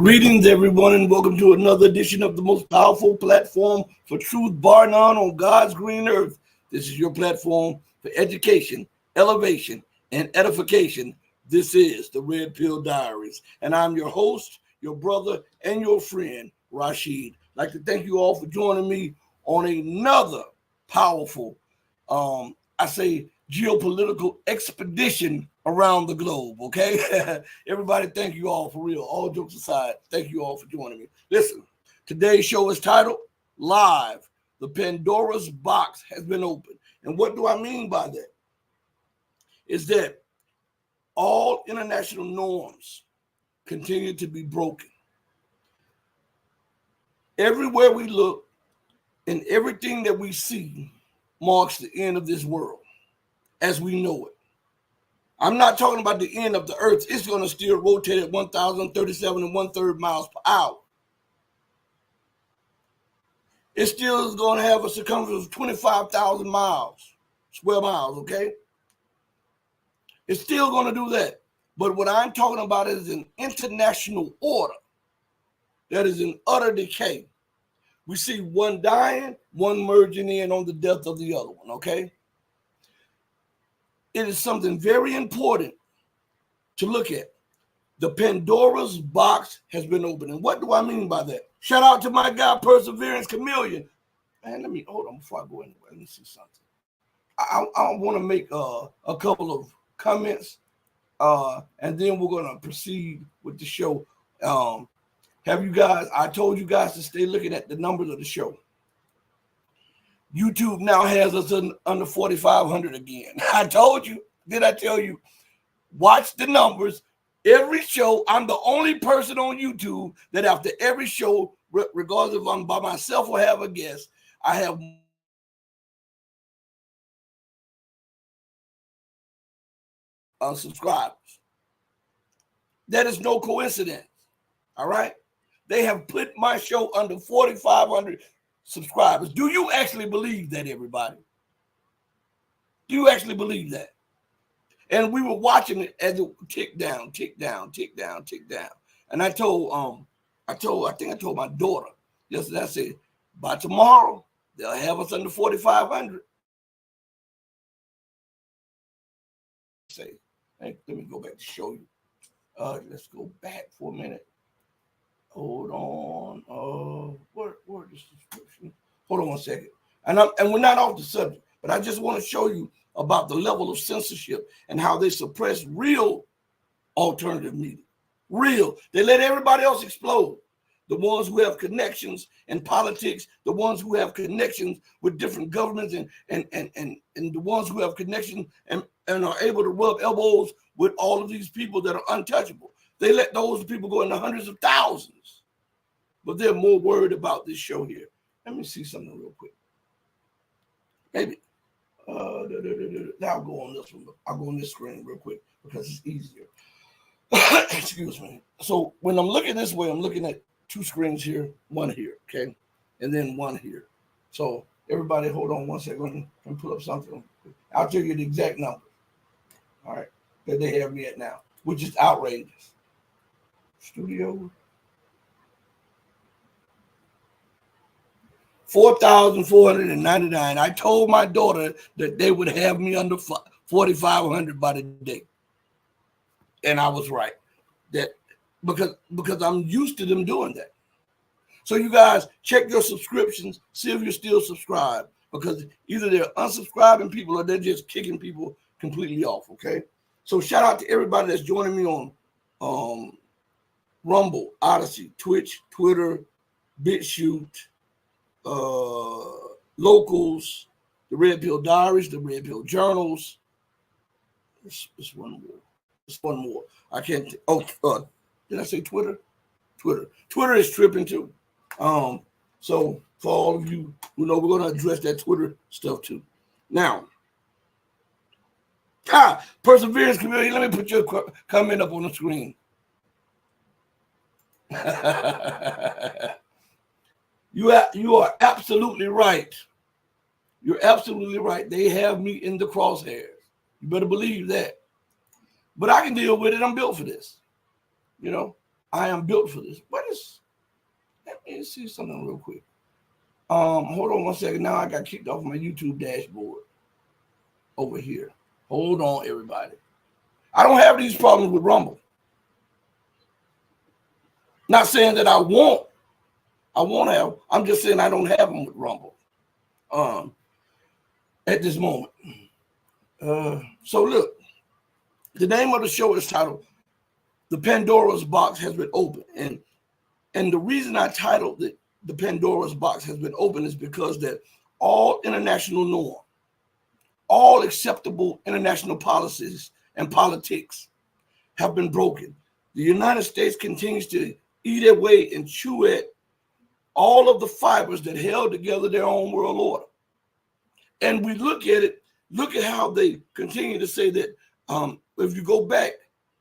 Greetings, everyone, and welcome to another edition of the most powerful platform for truth, bar none, on God's green earth. This is your platform for education, elevation, and edification. This is the Red Pill Diaries, and I'm your host, your brother, and your friend, Rashid. I'd like to thank you all for joining me on another powerful, geopolitical expedition around the globe, okay? Everybody, thank you all for real. All jokes aside, thank you all for joining me. Listen, today's show is titled Live. The Pandora's box has been opened. And what do I mean by that? Is that all international norms continue to be broken. Everywhere we look and everything that we see marks the end of this world as we know it. I'm not talking about the end of the earth. It's going to still rotate at 1,037 and 1/3 miles per hour. It still is going to have a circumference of 25,000 square miles, okay? It's still going to do that. But what I'm talking about is an international order that is in utter decay. We see one dying, one merging in on the death of the other one, okay? It is something very important to look at. The Pandora's box has been opened. And what do I mean by that? Shout out to my guy, Perseverance Chameleon. Man, let me, hold on before I go anywhere. Let me see something. I want to make a couple of comments, and then we're going to proceed with the show. I told you guys to stay looking at the numbers of the show. YouTube now has us under 4,500 again. I told you. Did I tell you? Watch the numbers. Every show, I'm the only person on YouTube that after every show, regardless if I'm by myself or have a guest, I have subscribers. That is no coincidence. All right? They have put my show under 4,500 subscribers. Do you actually believe that, everybody? Do you actually believe that? And we were watching it as it tick down, tick down, tick down, tick down. And I told my daughter yesterday, I said, by tomorrow, they'll have us under 4,500. Say, hey, let me go back to show you. Let's go back for a minute. Hold on. Where is the subscription? Hold on one second. And we're not off the subject, but I just want to show you about the level of censorship and how they suppress real alternative media. Real. They let everybody else explode. The ones who have connections in politics, the ones who have connections with different governments, and the ones who have connections and are able to rub elbows with all of these people that are untouchable. They let those people go in the hundreds of thousands. But they're more worried about this show here. Let me see something real quick. Maybe. I'll go on this one. I'll go on this screen real quick because it's easier. Excuse me. So when I'm looking this way, I'm looking at two screens here, one here, okay? And then one here. So everybody hold on one second and pull up something. I'll tell you the exact number. All right. That they have me at now, which is outrageous. Studio 4,499. I told my daughter that they would have me under 4,500 by the day, and I was right. That because I'm used to them doing that. So you guys check your subscriptions, see if you're still subscribed, because either they're unsubscribing people or they're just kicking people completely off. Okay. So shout out to everybody that's joining me on Rumble, Odyssey, Twitch, Twitter, BitChute, Locals, the Red Pill Diaries, the Red Pill Journals. It's one more. It's one more. I can't. Did I say Twitter? Twitter is tripping too. So for all of you who know, we're going to address that Twitter stuff too. Now, Perseverance community. Let me put your comment up on the screen. You are absolutely right. You're absolutely right. They have me in the crosshairs. You better believe that. But I can deal with it. I'm built for this. You know, I am built for this. Let me see something real quick. Hold on one second. Now I got kicked off my YouTube dashboard over here. Hold on, everybody. I don't have these problems with Rumble. Not saying that I won't have. I'm just saying I don't have them with Rumble. At this moment. So look, the name of the show is titled "The Pandora's Box Has Been Opened," and the reason I titled it "The Pandora's Box Has Been Opened" is because that all international norm, all acceptable international policies and politics have been broken. The United States continues to eat away and chew at all of the fibers that held together their own world order. And we look at it, look at how they continue to say that if you go back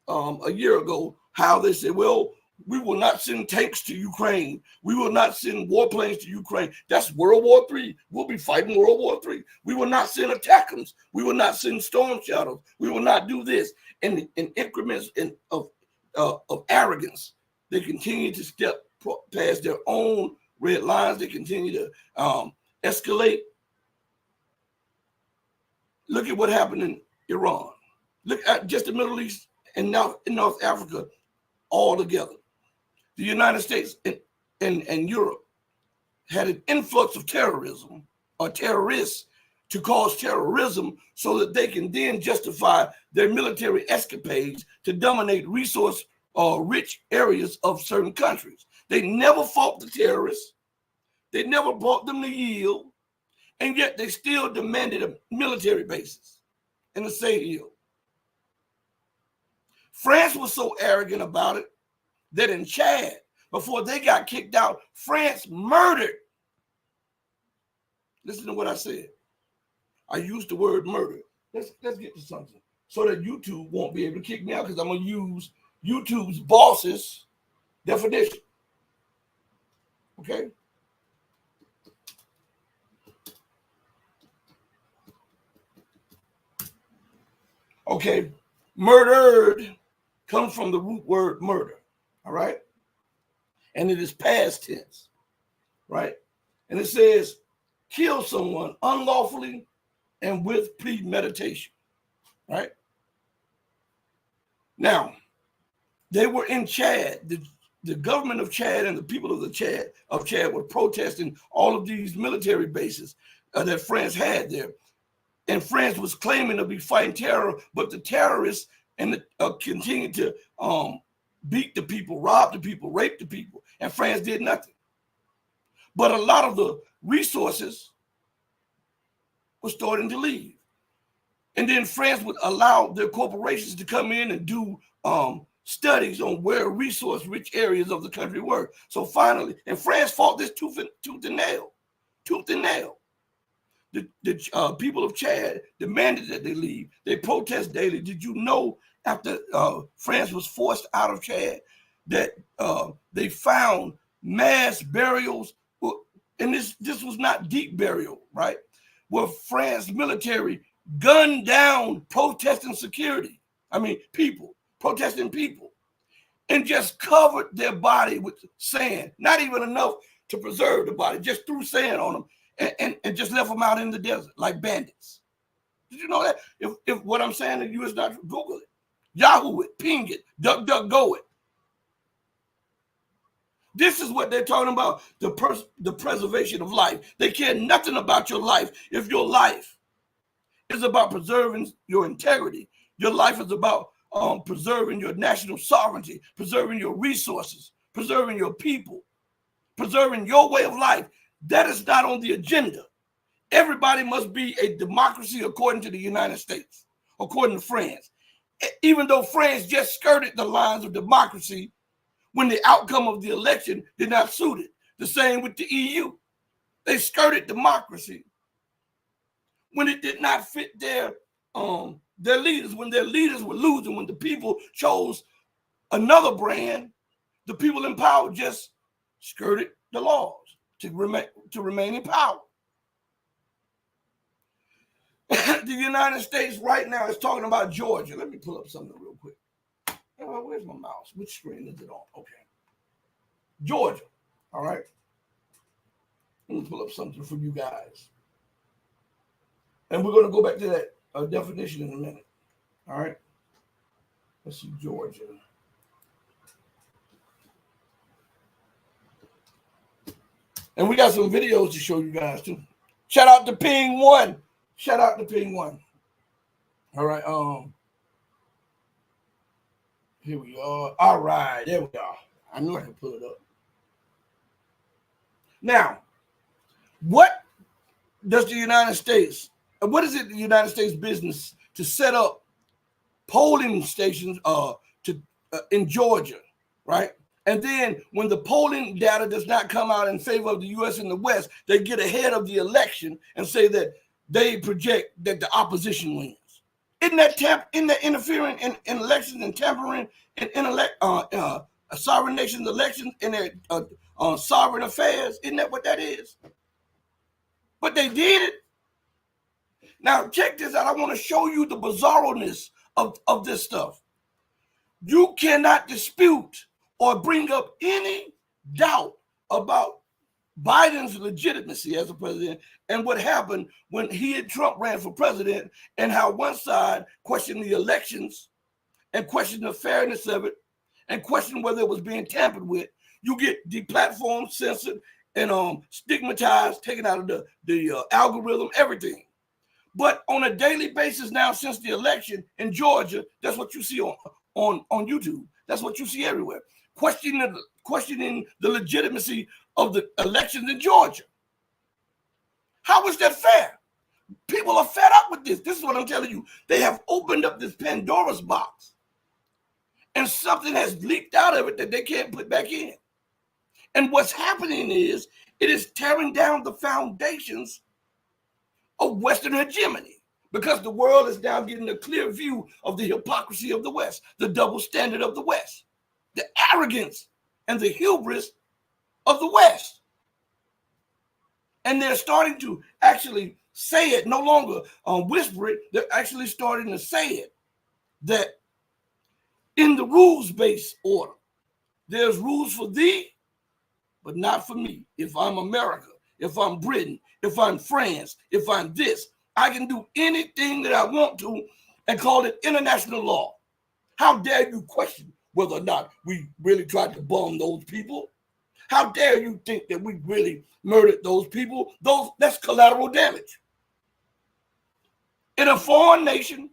a year ago, how they say, well, we will not send tanks to Ukraine. We will not send warplanes to Ukraine. That's World War III. We'll be fighting World War III. We will not send attackers. We will not send storm shadows. We will not do this. And in increments of arrogance, they continue to step past their own red lines. They continue to escalate. Look at what happened in Iran. Look at just the Middle East and now in North Africa all together. The United States and Europe had an influx of terrorism or terrorists to cause terrorism so that they can then justify their military escapades to dominate resource rich areas of certain countries. They never fought the terrorists. They never brought them to yield. And yet they still demanded a military bases in the Sahel. France was so arrogant about it that in Chad, before they got kicked out, France murdered. Listen to what I said. I used the word murder. Let's get to something so that YouTube won't be able to kick me out because I'm going to use YouTube's boss's definition. Okay? Okay, murdered comes from the root word murder, all right? And it is past tense, right? And it says, kill someone unlawfully and with premeditation, right? Now, they were in Chad. The government of Chad and the people of Chad were protesting all of these military bases that France had there. And France was claiming to be fighting terror, but the terrorists continued to beat the people, rob the people, rape the people, and France did nothing. But a lot of the resources were starting to leave. And then France would allow their corporations to come in and do studies on where resource-rich areas of the country were. So finally, and France fought this tooth and nail. The people of Chad demanded that they leave. They protest daily. Did you know after France was forced out of Chad that they found mass burials? And this was not deep burial, right? Where France military gunned down protesting people, and just covered their body with sand. Not even enough to preserve the body, just threw sand on them. And just left them out in the desert like bandits. Did you know that? If what I'm saying to you is not true, Google it, Yahoo it, ping it, DuckDuckGo it. This is what they're talking about, the preservation of life. They care nothing about your life. If your life is about preserving your integrity, your life is about preserving your national sovereignty, preserving your resources, preserving your people, preserving your way of life. That is not on the agenda. Everybody must be a democracy according to the United States, according to France. Even though France just skirted the lines of democracy when the outcome of the election did not suit it. The same with the EU. They skirted democracy when it did not fit their leaders, when their leaders were losing, when the people chose another brand, the people in power just skirted the laws to remain in power. The United States right now is talking about Georgia. Let me pull up something real quick. Where's my mouse? Which screen is it on? Okay. Georgia. All right. Let me pull up something for you guys. And we're going to go back to that definition in a minute. All right. Let's see, Georgia. And we got some videos to show you guys too. Shout out to Ping One. Shout out to Ping One. All right. Here we are. All right. There we are. I knew I could pull it up. Now, what does the United States, what is it the United States business to set up polling stations in Georgia, right? And then when the polling data does not come out in favor of the U.S. and the West, they get ahead of the election and say that they project that the opposition wins. Isn't that interfering in elections and tampering in sovereign nations' elections in their sovereign affairs? Isn't that what that is? But they did it. Now, check this out. I want to show you the bizarreness of this stuff. You cannot dispute or bring up any doubt about Biden's legitimacy as a president and what happened when he and Trump ran for president, and how one side questioned the elections and questioned the fairness of it and questioned whether it was being tampered with. You get deplatformed, censored, and stigmatized, taken out of the algorithm, everything. But on a daily basis now, since the election in Georgia, that's what you see on YouTube. That's what you see everywhere. Questioning the legitimacy of the elections in Georgia. How is that fair? People are fed up with this. This is what I'm telling you. They have opened up this Pandora's box, and something has leaked out of it that they can't put back in. And what's happening is it is tearing down the foundations of Western hegemony, because the world is now getting a clear view of the hypocrisy of the West, the double standard of the West, the arrogance and the hubris of the West. And they're starting to actually say it, no longer whisper it. They're actually starting to say it, that in the rules-based order, there's rules for thee, but not for me. If I'm America, if I'm Britain, if I'm France, if I'm this, I can do anything that I want to and call it international law. How dare you question whether or not we really tried to bomb those people? How dare you think that we really murdered those people? That's collateral damage. In a foreign nation,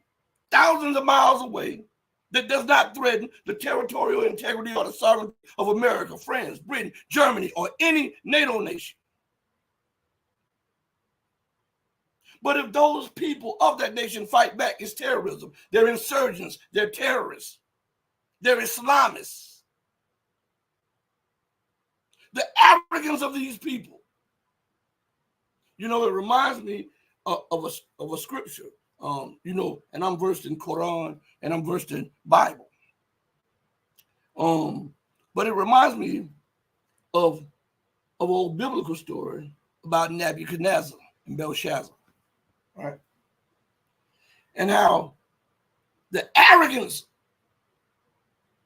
thousands of miles away, that does not threaten the territorial integrity or the sovereignty of America, France, Britain, Germany, or any NATO nation. But if those people of that nation fight back, it's terrorism. They're insurgents. They're terrorists. They're Islamists. The arrogance of these people. You know, it reminds me of a scripture. And I'm versed in Quran and I'm versed in Bible. But it reminds me of an old biblical story about Nebuchadnezzar and Belshazzar. Right? And how the arrogance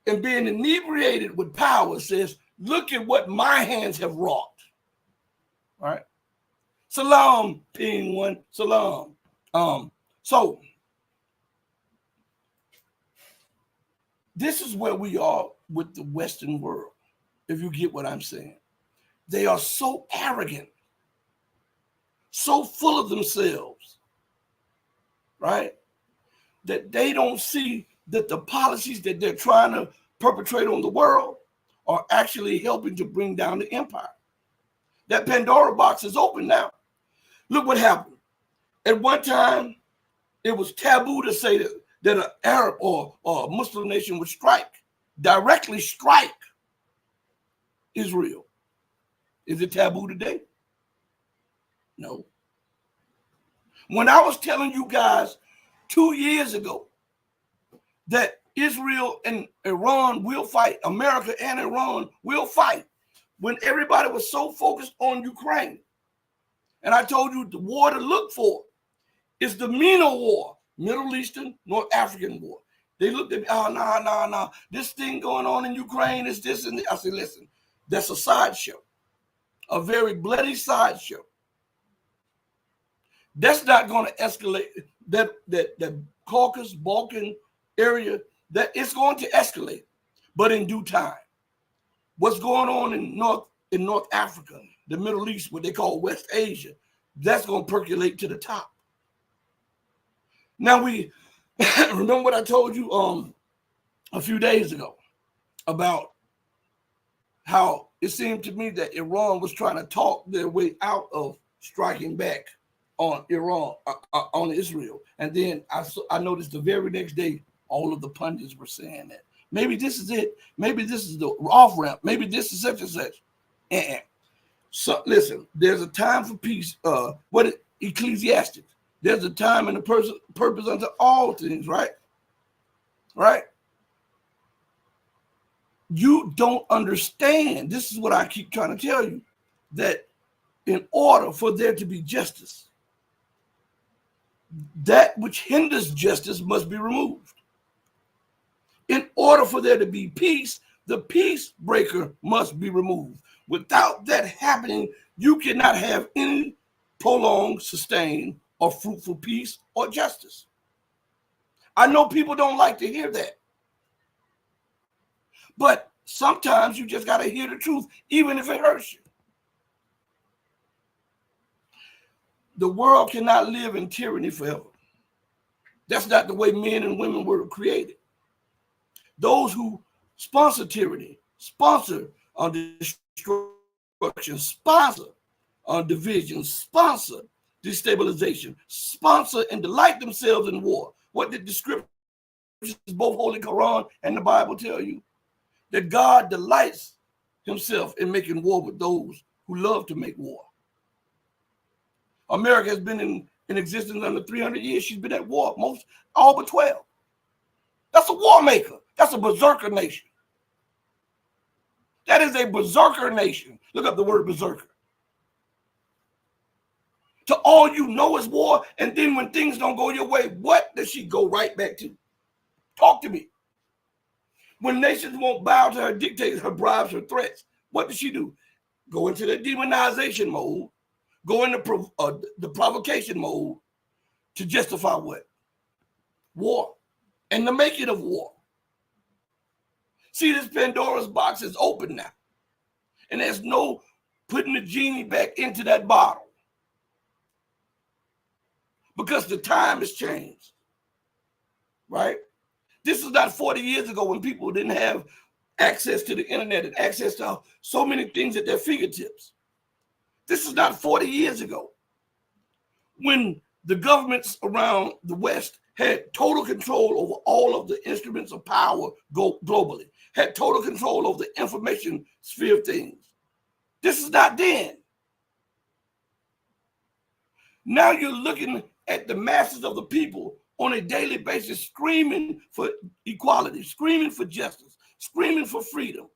and being inebriated with power says, look at what my hands have wrought. Right? Salam, Ping One, salam. So this is where we are with the Western world, if you get what I'm saying. They are so arrogant, so full of themselves, right? That they don't see that the policies that they're trying to perpetrate on the world are actually helping to bring down the empire. That Pandora box is open now. Look what happened. At one time, it was taboo to say that an Arab or a Muslim nation would directly strike Israel. Is it taboo today? No. When I was telling you guys 2 years ago that Israel and Iran will fight, America and Iran will fight, when everybody was so focused on Ukraine, and I told you the war to look for is the MENA war, Middle Eastern, North African war. They looked at me, oh, no. This thing going on in Ukraine is this and that. I said, listen, that's a sideshow, a very bloody sideshow. That's not going to escalate. That Caucasus, Balkan area, that it's going to escalate, but in due time. What's going on in North Africa, the Middle East, what they call West Asia, that's going to percolate to the top. Now we remember what I told you a few days ago about how it seemed to me that Iran was trying to talk their way out of striking back on on Israel. And then I noticed the very next day, all of the pundits were saying that maybe this is it. Maybe this is the off ramp. Maybe this is such and such. So listen, there's a time for peace. Ecclesiastes? There's a time and a purpose unto all things, right? Right? You don't understand. This is what I keep trying to tell you, that in order for there to be justice, that which hinders justice must be removed. In order for there to be peace, the peace breaker must be removed. Without that happening, you cannot have any prolonged, sustained, or fruitful peace or justice. I know people don't like to hear that. But sometimes you just got to hear the truth, even if it hurts you. The world cannot live in tyranny forever. That's not the way men and women were created. Those who sponsor tyranny, sponsor destruction, sponsor division, sponsor destabilization, sponsor and delight themselves in war. What did the scriptures, both Holy Quran and the Bible, tell you? That God delights himself in making war with those who love to make war. America has been in existence under 300 years. She's been at war, all but 12. That's a war maker. That's a berserker nation. That is a berserker nation. Look up the word berserker. To all you know is war, and then when things don't go your way, what does she go right back to? Talk to me. When nations won't bow to her dictates, her bribes, her threats, what does she do? Go into the demonization mode, go into the provocation mode to justify what? War and the making of war. See, this Pandora's box is open now, and there's no putting the genie back into that bottle because the time has changed, right? This is not 40 years ago when people didn't have access to the internet and access to so many things at their fingertips. This is not 40 years ago when the governments around the West had total control over all of the instruments of power globally, had total control over the information sphere of things. This is not then. Now you're looking at the masses of the people on a daily basis screaming for equality, screaming for justice, screaming for freedom,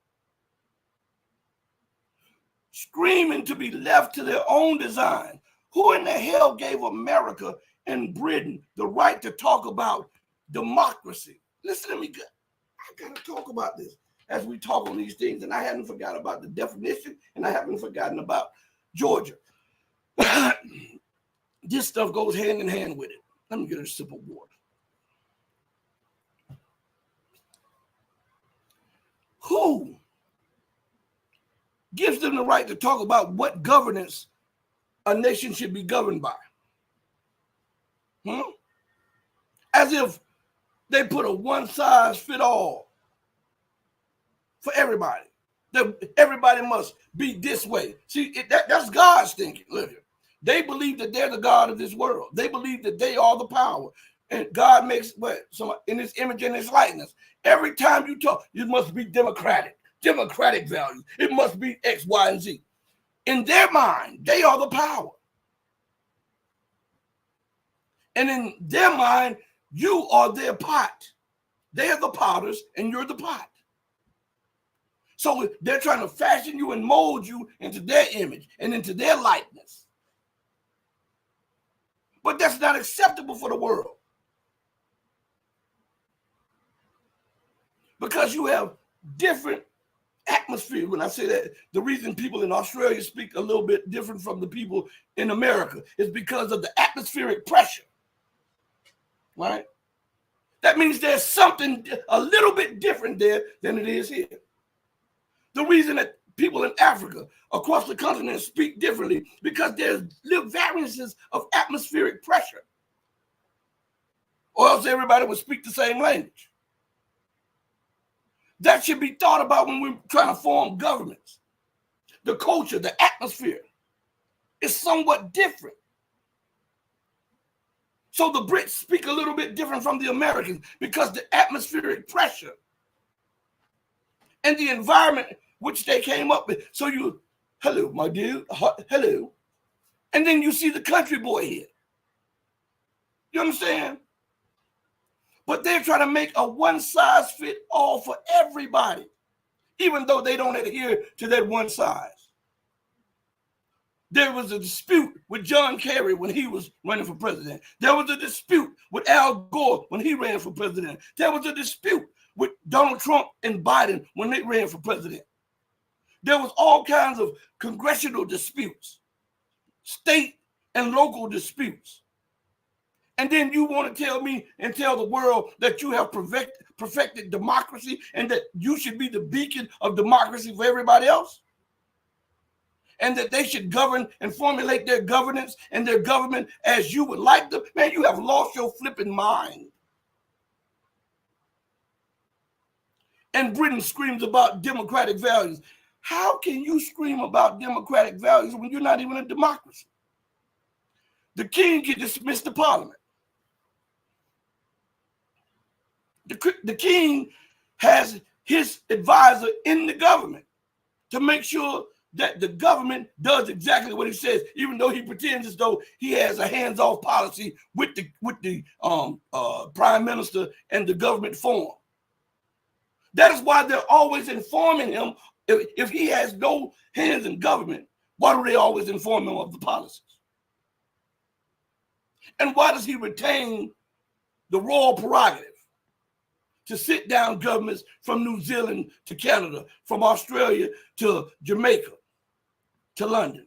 screaming to be left to their own design. Who in the hell gave America and Britain the right to talk about democracy? Listen to me. I got to talk about this as we talk on these things, and I haven't forgotten about the definition, and I haven't forgotten about Georgia. This stuff goes hand in hand with it. Let me get a sip of water. Who gives them the right to talk about what governance a nation should be governed by? As if they put a one-size-fits-all for everybody. That everybody must be this way. See, that's God's thinking. Look here. They believe that they're the God of this world. They believe that they are the power. And God makes in his image and his likeness. Every time you talk, you must be democratic values. It must be X, Y, and Z. In their mind, they are the power. And in their mind, you are their pot. They are the potters and you're the pot. So they're trying to fashion you and mold you into their image and into their likeness. But that's not acceptable for the world. because you have different atmosphere. When I say that, the reason people in Australia speak a little bit different from the people in America is because of the atmospheric pressure, right? That means there's something a little bit different there than it is here. The reason that people in Africa across the continent speak differently because there's little variances of atmospheric pressure, or else everybody would speak the same language. That should be thought about when we're trying to form governments. The culture, the atmosphere is somewhat different. So the Brits speak a little bit different from the Americans because the atmospheric pressure and the environment which they came up with. So you, hello, my dude, hello. And then you see the country boy here. You understand? But they're trying to make a one-size-fit-all for everybody, even though they don't adhere to that one size. There was a dispute with John Kerry when he was running for president. There was a dispute with Al Gore when he ran for president. There was a dispute with Donald Trump and Biden when they ran for president. There was all kinds of congressional disputes, state and local disputes. And then you want to tell me and tell the world that you have perfected democracy and that you should be the beacon of democracy for everybody else? And that they should govern and formulate their governance and their government as you would like them? Man, you have lost your flipping mind. And Britain screams about democratic values. How can you scream about democratic values when you're not even a democracy? The king can dismiss the parliament. The king has his advisor in the government to make sure that the government does exactly what he says, even though he pretends as though he has a hands-off policy with the prime minister and the government form. That is why they're always informing him. If he has no hands in government, why do they always inform him of the policies? And why does he retain the royal prerogative to sit down governments from New Zealand to Canada, from Australia to Jamaica to London?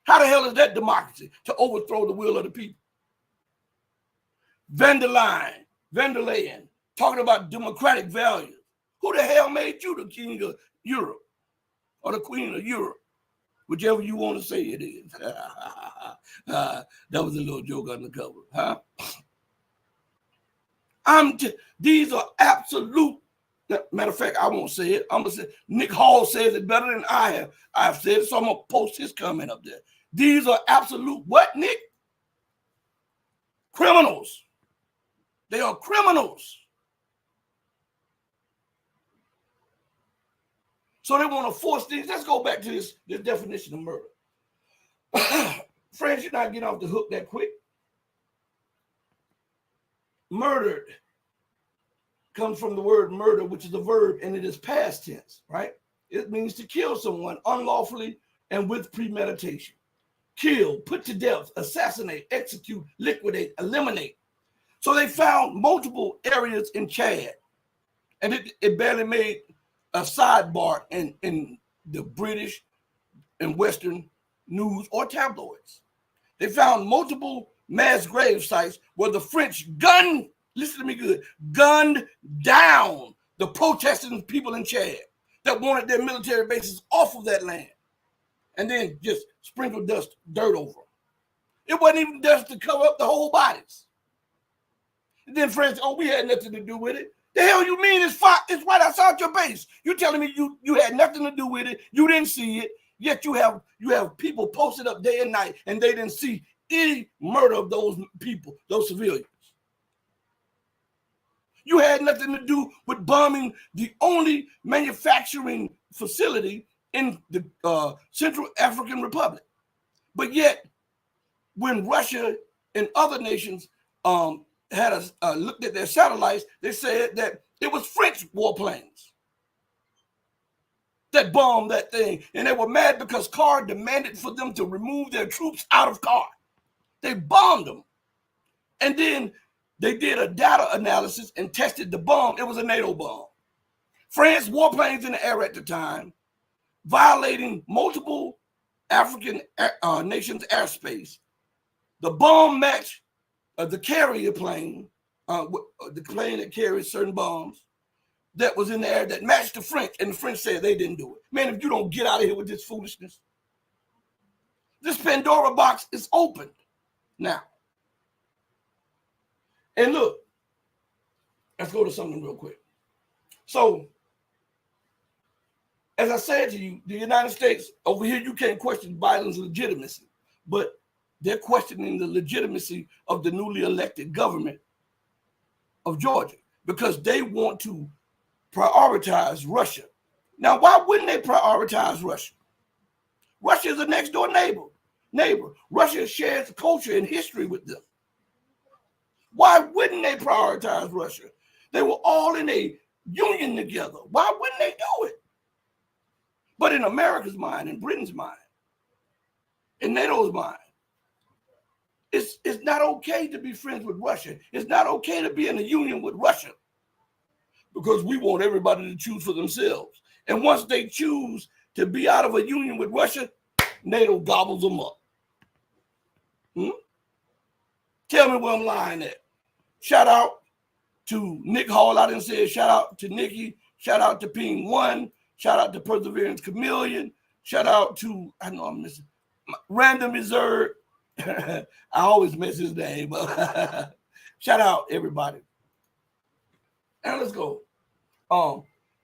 How the hell is that democracy, to overthrow the will of the people? Van der Leyen, talking about democratic values. Who the hell made you the king of Europe or the queen of Europe? Whichever you want to say it is. That was a little joke on the cover, huh? These are absolute. Matter of fact, I won't say it. I'm gonna say Nick Hall says it better than I have. I've said it, so I'm gonna post his comment up there. These are absolute what, Nick? Criminals. They are criminals. So they want to force these. Let's go back to this definition of murder. Friends, you're not getting off the hook that quick. Murdered comes from the word murder, which is a verb, and it is past tense, right? It means to kill someone unlawfully and with premeditation. Kill, put to death, assassinate, execute, liquidate, eliminate. So they found multiple areas in Chad, and it barely made a sidebar in the British and Western news or tabloids. They found multiple mass grave sites where the French listen to me good, gunned down the protesting people in Chad that wanted their military bases off of that land and then just sprinkled dirt over them. It wasn't even dust to cover up the whole bodies. And then France, we had nothing to do with it. The hell you mean it's right outside your base? You telling me you had nothing to do with it, you didn't see it, yet you have people posted up day and night and they didn't see any murder of those people, those civilians. You had nothing to do with bombing the only manufacturing facility in the Central African Republic. But yet, when Russia and other nations had looked at their satellites, they said that it was French warplanes that bombed that thing. And they were mad because CAR demanded for them to remove their troops out of CAR. They bombed them. And then They did a data analysis and tested the bomb. It was a NATO bomb. France warplanes in the air at the time, violating multiple African nations' airspace. The bomb matched the carrier plane, the plane that carries certain bombs that was in the air that matched the French, and the French said they didn't do it. Man, if you don't get out of here with this foolishness, this Pandora box is opened now. And look, let's go to something real quick. So, as I said to you, the United States, over here, you can't question Biden's legitimacy, but they're questioning the legitimacy of the newly elected government of Georgia because they want to prioritize Russia. Now, why wouldn't they prioritize Russia? Russia is a next door neighbor. Russia shares culture and history with them. Why wouldn't they prioritize Russia? They were all in a union together. Why wouldn't they do it? But in America's mind, in Britain's mind, in NATO's mind, it's not okay to be friends with Russia. It's not okay to be in a union with Russia because we want everybody to choose for themselves. And once they choose to be out of a union with Russia, NATO gobbles them up. Tell me where I'm lying at. Shout out to Nick Hall. I didn't say it. Shout out to Nikki. Shout out to Ping One. Shout out to Perseverance Chameleon. Shout out to, I know I'm missing, Random Reserve. I always miss his name. Shout out everybody. Now let's go.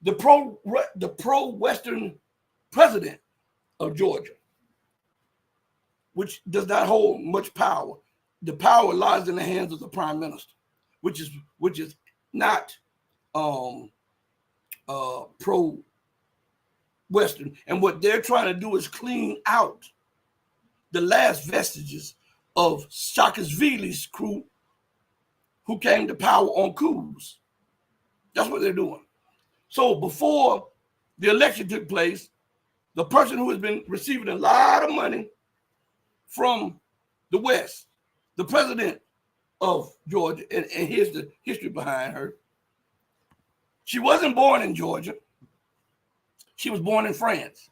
The pro-Western president of Georgia, which does not hold much power. The power lies in the hands of the prime minister, which is not pro-Western. And what they're trying to do is clean out the last vestiges of Saakashvili's crew who came to power on coups. That's what they're doing. So before the election took place, the person who has been receiving a lot of money from the West, the president of Georgia, and here's the history behind her. She wasn't born in Georgia. She was born in France.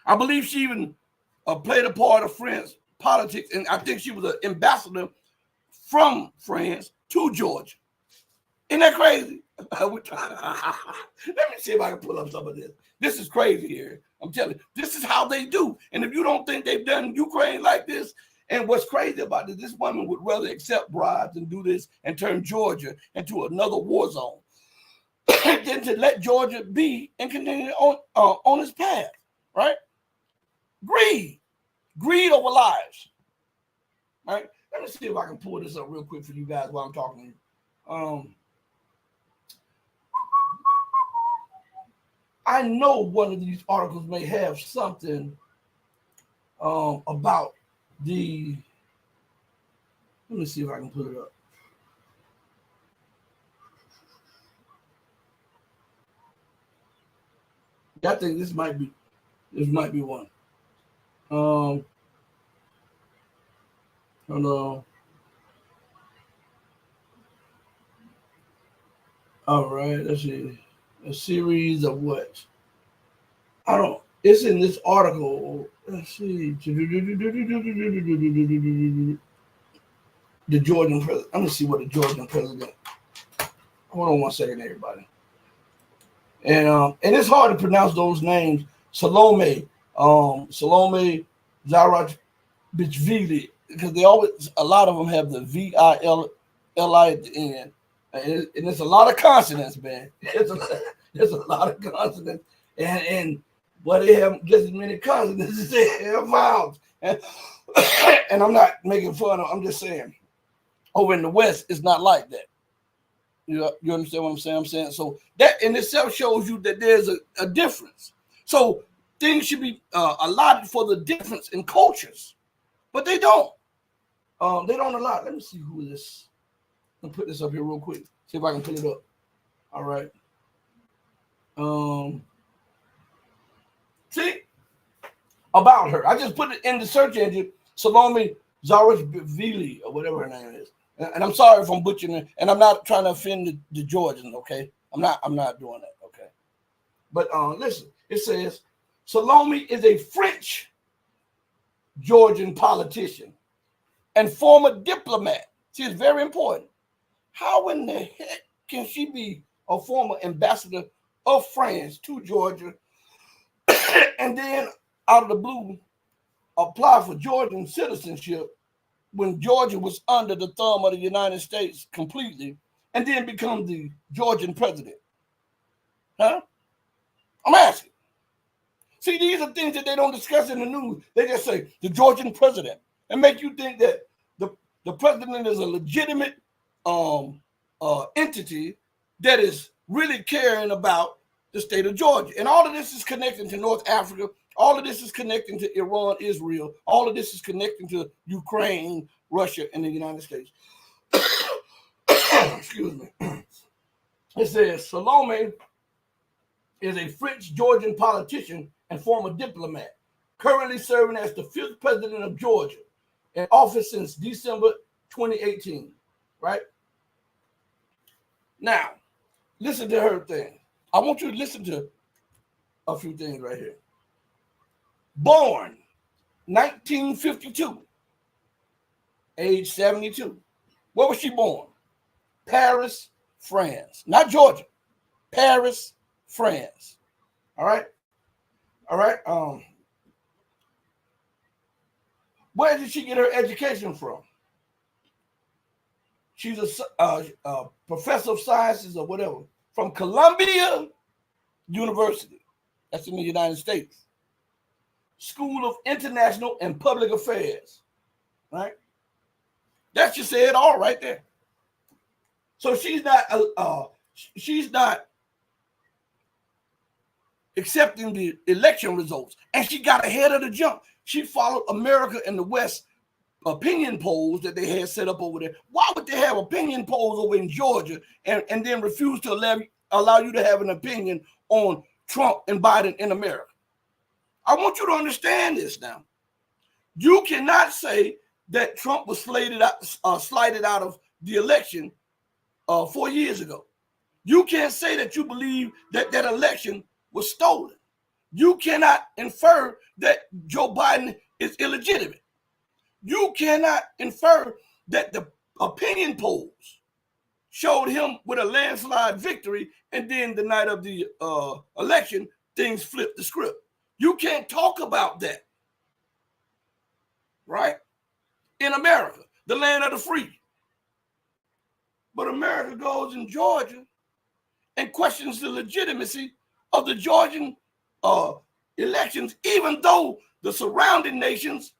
I believe she even played a part of French politics, and I think she was an ambassador from France to Georgia. Isn't that crazy? Let me see if I can pull up some of this. This is crazy here. I'm telling you, this is how they do. And if you don't think they've done Ukraine like this, and what's crazy about this, this woman would rather accept bribes and do this and turn Georgia into another war zone than to let Georgia be and continue on its path, right? Greed over lives, right? Let me see if I can pull this up real quick for you guys while I'm talking to you. I know one of these articles may have something about the, let me see if I can put it up. I think this might be one. Hold on. All right, let's see. A series of what? I don't. It's in this article. Let's see. The Georgian president. Let me see what the Georgian president. Hold on one second, everybody. And it's hard to pronounce those names. Salome Zarachvili, because they always, a lot of them have the V-I-L-I at the end. And it's a lot of consonants, man. There's a lot of consonants. And they have just as many consonants as they have vowels. And I'm not making fun of, I'm just saying, over in the West, it's not like that. You understand what I'm saying? So that in itself shows you that there's a difference. So things should be allotted for the difference in cultures, but they don't. They don't allot. Let me see who this. I'll put this up here real quick. See if I can pull it up. All right. See about her. I just put it in the search engine. Salome Zarachvili or whatever her name is. And I'm sorry if I'm butchering it, and I'm not trying to offend the Georgians, okay? I'm not doing that, okay? But listen, it says Salome is a French Georgian politician and former diplomat. See, it's very important. How in the heck can she be a former ambassador of France to Georgia and then out of the blue apply for Georgian citizenship when Georgia was under the thumb of the United States completely and then become the Georgian president? Huh? I'm asking. See, these are things that they don't discuss in the news. They just say the Georgian president and make you think that the president is a legitimate entity that is really caring about the state of Georgia. And all of this is connecting to North Africa. All of this is connecting to Iran, Israel. All of this is connecting to Ukraine, Russia, and the United States. Excuse me. It says Salome is a French Georgian politician and former diplomat, currently serving as the 5th president of Georgia, in office since December 2018, right? Now, listen to her thing. I want you to listen to a few things right here. Born 1952, age 72. Where was she born? Paris, France. Not Georgia. Paris, France. All right? All right? Where did she get her education from? She's a professor of sciences or whatever from Columbia University. That's in the United States. School of International and Public Affairs. Right? That should say it all right there. So she's not accepting the election results, and she got ahead of the jump. She followed America and the West opinion polls that they had set up over there. Why would they have opinion polls over in Georgia and then refuse to allow you to have an opinion on Trump and Biden in America? I want you to understand this now. You cannot say that Trump was slighted out of the election 4 years ago. You can't say that you believe that that election was stolen. You cannot infer that Joe Biden is illegitimate. You cannot infer that the opinion polls showed him with a landslide victory, and then the night of the election, things flipped the script. You can't talk about that, right? In America, the land of the free. But America goes in Georgia and questions the legitimacy of the Georgian elections, even though the surrounding nations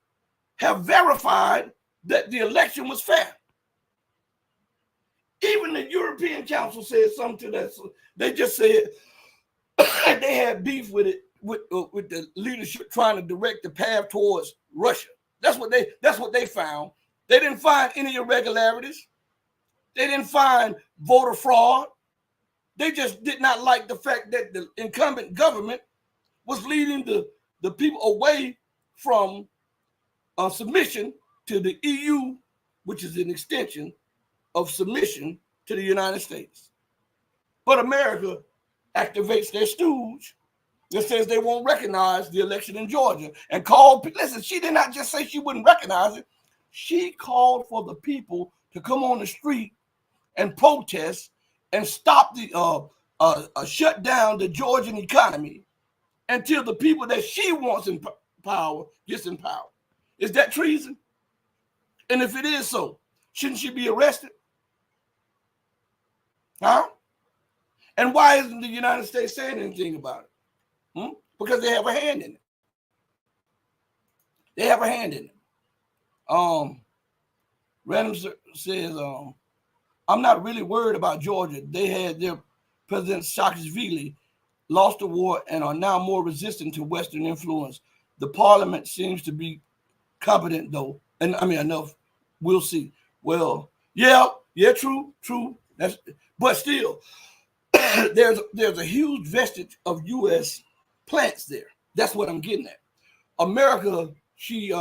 have verified that the election was fair. Even the European Council said something to that. They just said they had beef with it, with the leadership trying to direct the path towards Russia. That's what they found. They didn't find any irregularities. They didn't find voter fraud. They just did not like the fact that the incumbent government was leading the people away from submission to the EU, which is an extension of submission to the United States. But America activates their stooge that says they won't recognize the election in Georgia and called, listen, she did not just say she wouldn't recognize it. She called for the people to come on the street and protest and stop the shut down the Georgian economy until the people that she wants in power gets in power. Is that treason? And if it is so, shouldn't she be arrested? Huh? And why isn't the United States saying anything about it? Because they have a hand in it. They have a hand in it. Random says, I'm not really worried about Georgia. They had their President Saakashvili lost the war and are now more resistant to Western influence. The parliament seems to be competent, though. And I mean, enough. We'll see. Well, yeah, true. But still, there's a huge vestige of U.S. plants there. That's what I'm getting at. America, she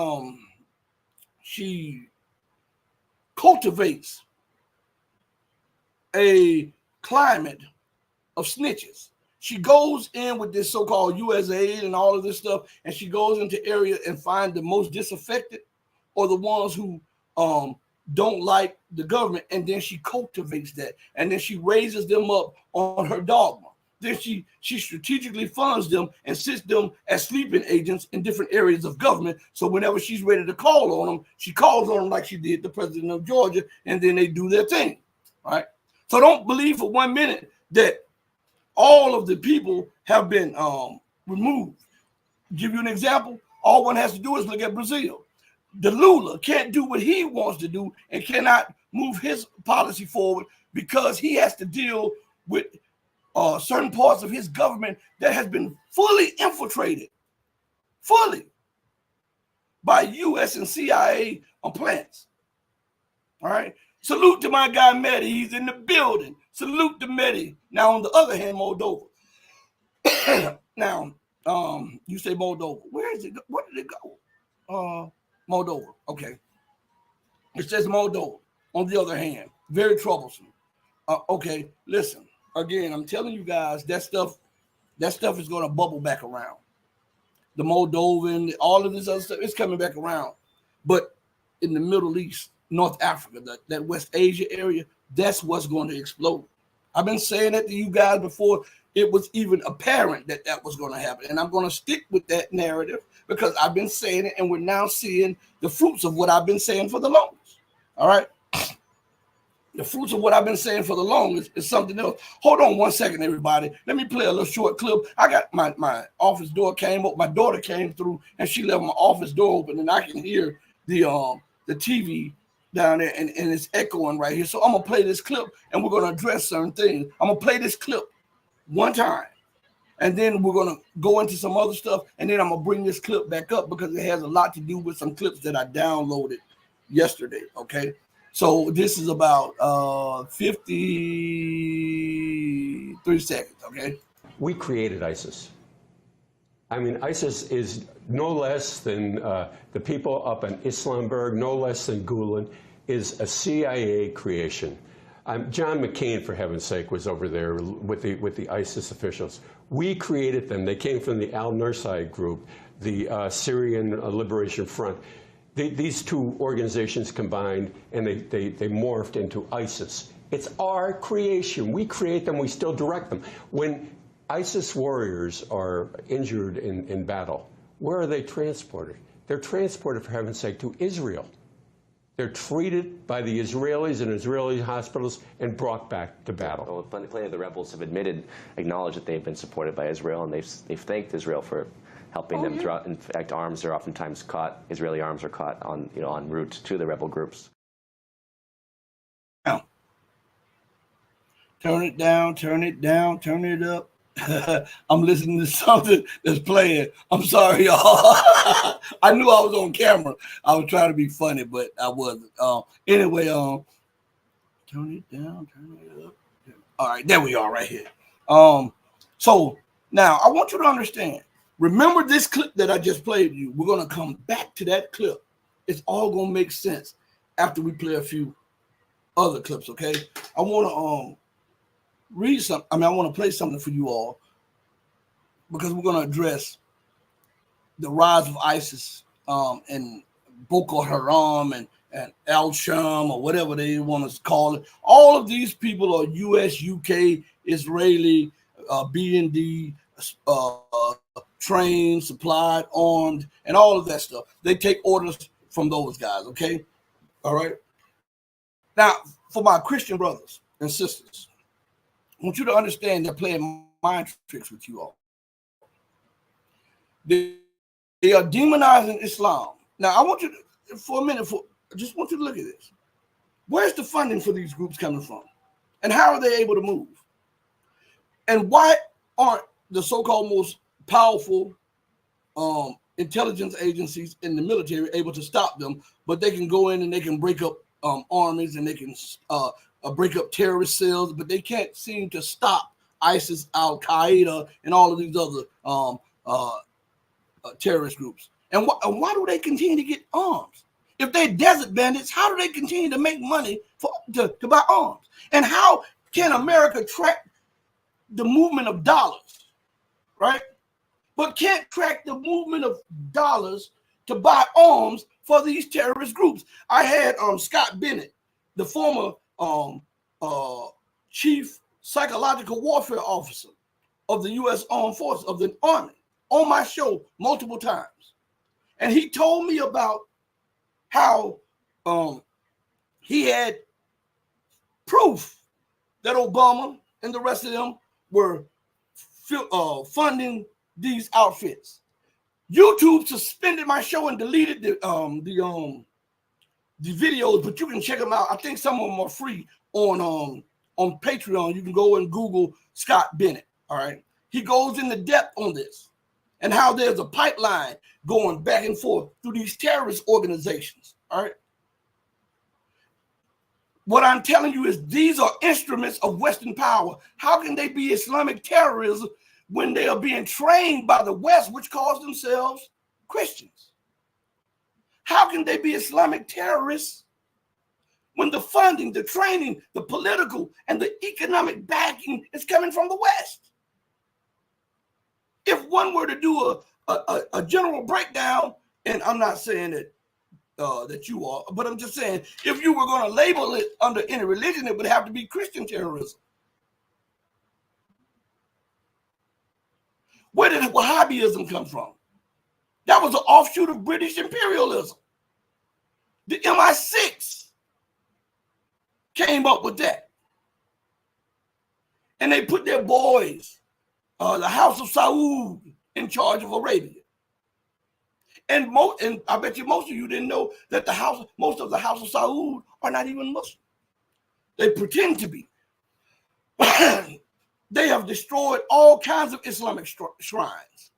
cultivates a climate of snitches. She goes in with this so-called USAID and all of this stuff, and she goes into areas and finds the most disaffected or the ones who don't like the government, and then she cultivates that, and then she raises them up on her dogma. Then she strategically funds them and sits them as sleeping agents in different areas of government. So whenever she's ready to call on them, she calls on them like she did the president of Georgia, and then they do their thing, right? So don't believe for 1 minute that all of the people have been removed. Give you an example. All one has to do is look at Brazil. The Lula can't do what he wants to do and cannot move his policy forward because he has to deal with certain parts of his government that has been fully infiltrated, fully, by U.S. and CIA plants. All right. Salute to my guy Mehdi. He's in the building. Salute to Mehdi. Now, on the other hand, Moldova. Now, you say Moldova. Where is it? Where did it go? Moldova. Okay. It says Moldova. On the other hand, very troublesome. Okay, listen. Again, I'm telling you guys, that stuff is going to bubble back around. The Moldovan, all of this other stuff, it's coming back around. But in the Middle East, North Africa, that West Asia area, that's what's going to explode. I've been saying that to you guys before it was even apparent that was going to happen. And I'm going to stick with that narrative because I've been saying it, and we're now seeing the fruits of what I've been saying for the longest. All right? The fruits of what I've been saying for the longest is something else. Hold on 1 second, everybody. Let me play a little short clip. I got my office door came up. My daughter came through, and she left my office door open, and I can hear the TV down there, and it's echoing right here. So I'm going to play this clip, and we're going to address certain things. I'm going to play this clip one time, and then we're going to go into some other stuff, and then I'm going to bring this clip back up because it has a lot to do with some clips that I downloaded yesterday, okay? So this is about 53 seconds, okay? We created ISIS. I mean, ISIS is no less than the people up in Islamberg, no less than Gulen, is a CIA creation. John McCain, for heaven's sake, was over there with the ISIS officials. We created them. They came from the al-Nusra group, the Syrian Liberation Front. These two organizations combined, and they morphed into ISIS. It's our creation. We create them. We still direct them. When ISIS warriors are injured in battle, where are they transported? They're transported, for heaven's sake, to Israel. They're treated by the Israelis in Israeli hospitals and brought back to battle. Well, plenty of the rebels have acknowledged that they've been supported by Israel, and they've thanked Israel for helping them throughout. In fact, arms are oftentimes caught. Israeli arms are caught on en route to the rebel groups. Now, turn it down, turn it down, turn it up. I'm listening to something that's playing. I'm sorry, y'all. I knew I was on camera. I was trying to be funny, but I wasn't. Anyway, turn it down, turn it up. All right, there we are right here. So now I want you to understand. Remember this clip that I just played you. We're going to come back to that clip. It's all going to make sense after we play a few other clips, okay? I want to read something. I want to play something for you all because we're going to address the rise of ISIS and Boko Haram and Al-Sham or whatever they want to call it. All of these people are U.S., UK, Israeli, B&D, trained, supplied, armed, and all of that stuff. They take orders from those guys, okay? All right? Now, for my Christian brothers and sisters, I want you to understand they're playing mind tricks with you all. They are demonizing Islam. Now, I want you to, for a minute, I just want you to look at this. Where's the funding for these groups coming from? And how are they able to move? And why aren't the so-called most powerful intelligence agencies in the military able to stop them, but they can go in and they can break up armies and they can break up terrorist cells, but they can't seem to stop ISIS, Al-Qaeda, and all of these other terrorist groups. And why do they continue to get arms? if they're desert bandits, how do they continue to make money to buy arms? And how can America track the movement of dollars, right? But can't track the movement of dollars to buy arms for these terrorist groups. I had Scott Bennett, the former chief psychological warfare officer of the U.S. Armed Forces, of the Army, on my show multiple times. And he told me about how he had proof that Obama and the rest of them were funding these outfits. YouTube suspended my show and deleted the videos, but you can check them out. I think some of them are free on Patreon. You can go and Google Scott Bennett. All right, he goes into depth on this and how there's a pipeline going back and forth through these terrorist organizations. All right. What I'm telling you is these are instruments of Western power. How can they be Islamic terrorism when they are being trained by the West, which calls themselves Christians? How can they be Islamic terrorists when the funding, the training, the political, and the economic backing is coming from the West? If one were to do a general breakdown, and I'm not saying that that you are, but I'm just saying, if you were going to label it under any religion, it would have to be Christian terrorism. Where did Wahhabism come from? That was an offshoot of British imperialism. The MI6 came up with that. And they put their boys, the House of Saud, in charge of Arabia. And I bet you most of you didn't know that most of the House of Saud are not even Muslim. They pretend to be. They have destroyed all kinds of Islamic shrines.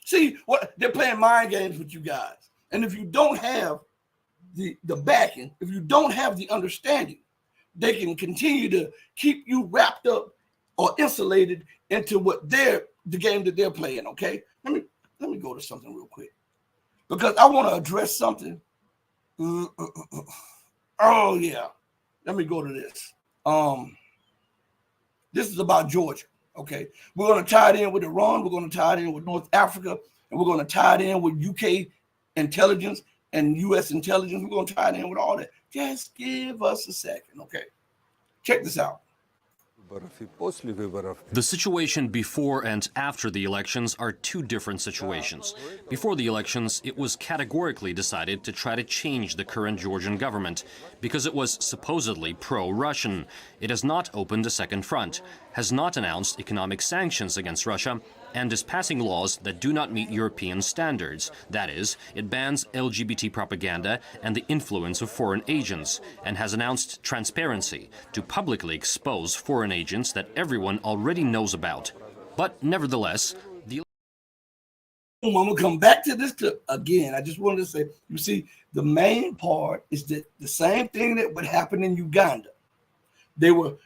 See, what they're playing mind games with you guys. And if you don't have the backing, if you don't have the understanding, they can continue to keep you wrapped up or insulated into the game that they're playing. Okay, let me go to something real quick, because I want to address something. Oh yeah, let me go to this. This is about Georgia. Okay, we're going to tie it in with Iran. We're going to tie it in with North Africa, and we're going to tie it in with UK intelligence and US intelligence. We're going to tie it in with all that. Just give us a second. Okay, check this out. The situation before and after the elections are two different situations. Before the elections, it was categorically decided to try to change the current Georgian government because it was supposedly pro-Russian. It has not opened a second front, has not announced economic sanctions against Russia, and is passing laws that do not meet European standards. That is, it bans LGBT propaganda and the influence of foreign agents, and has announced transparency to publicly expose foreign agents that everyone already knows about. But nevertheless, I'm going to come back to this clip again. I just wanted to say, you see, the main part is that the same thing that would happen in Uganda. They were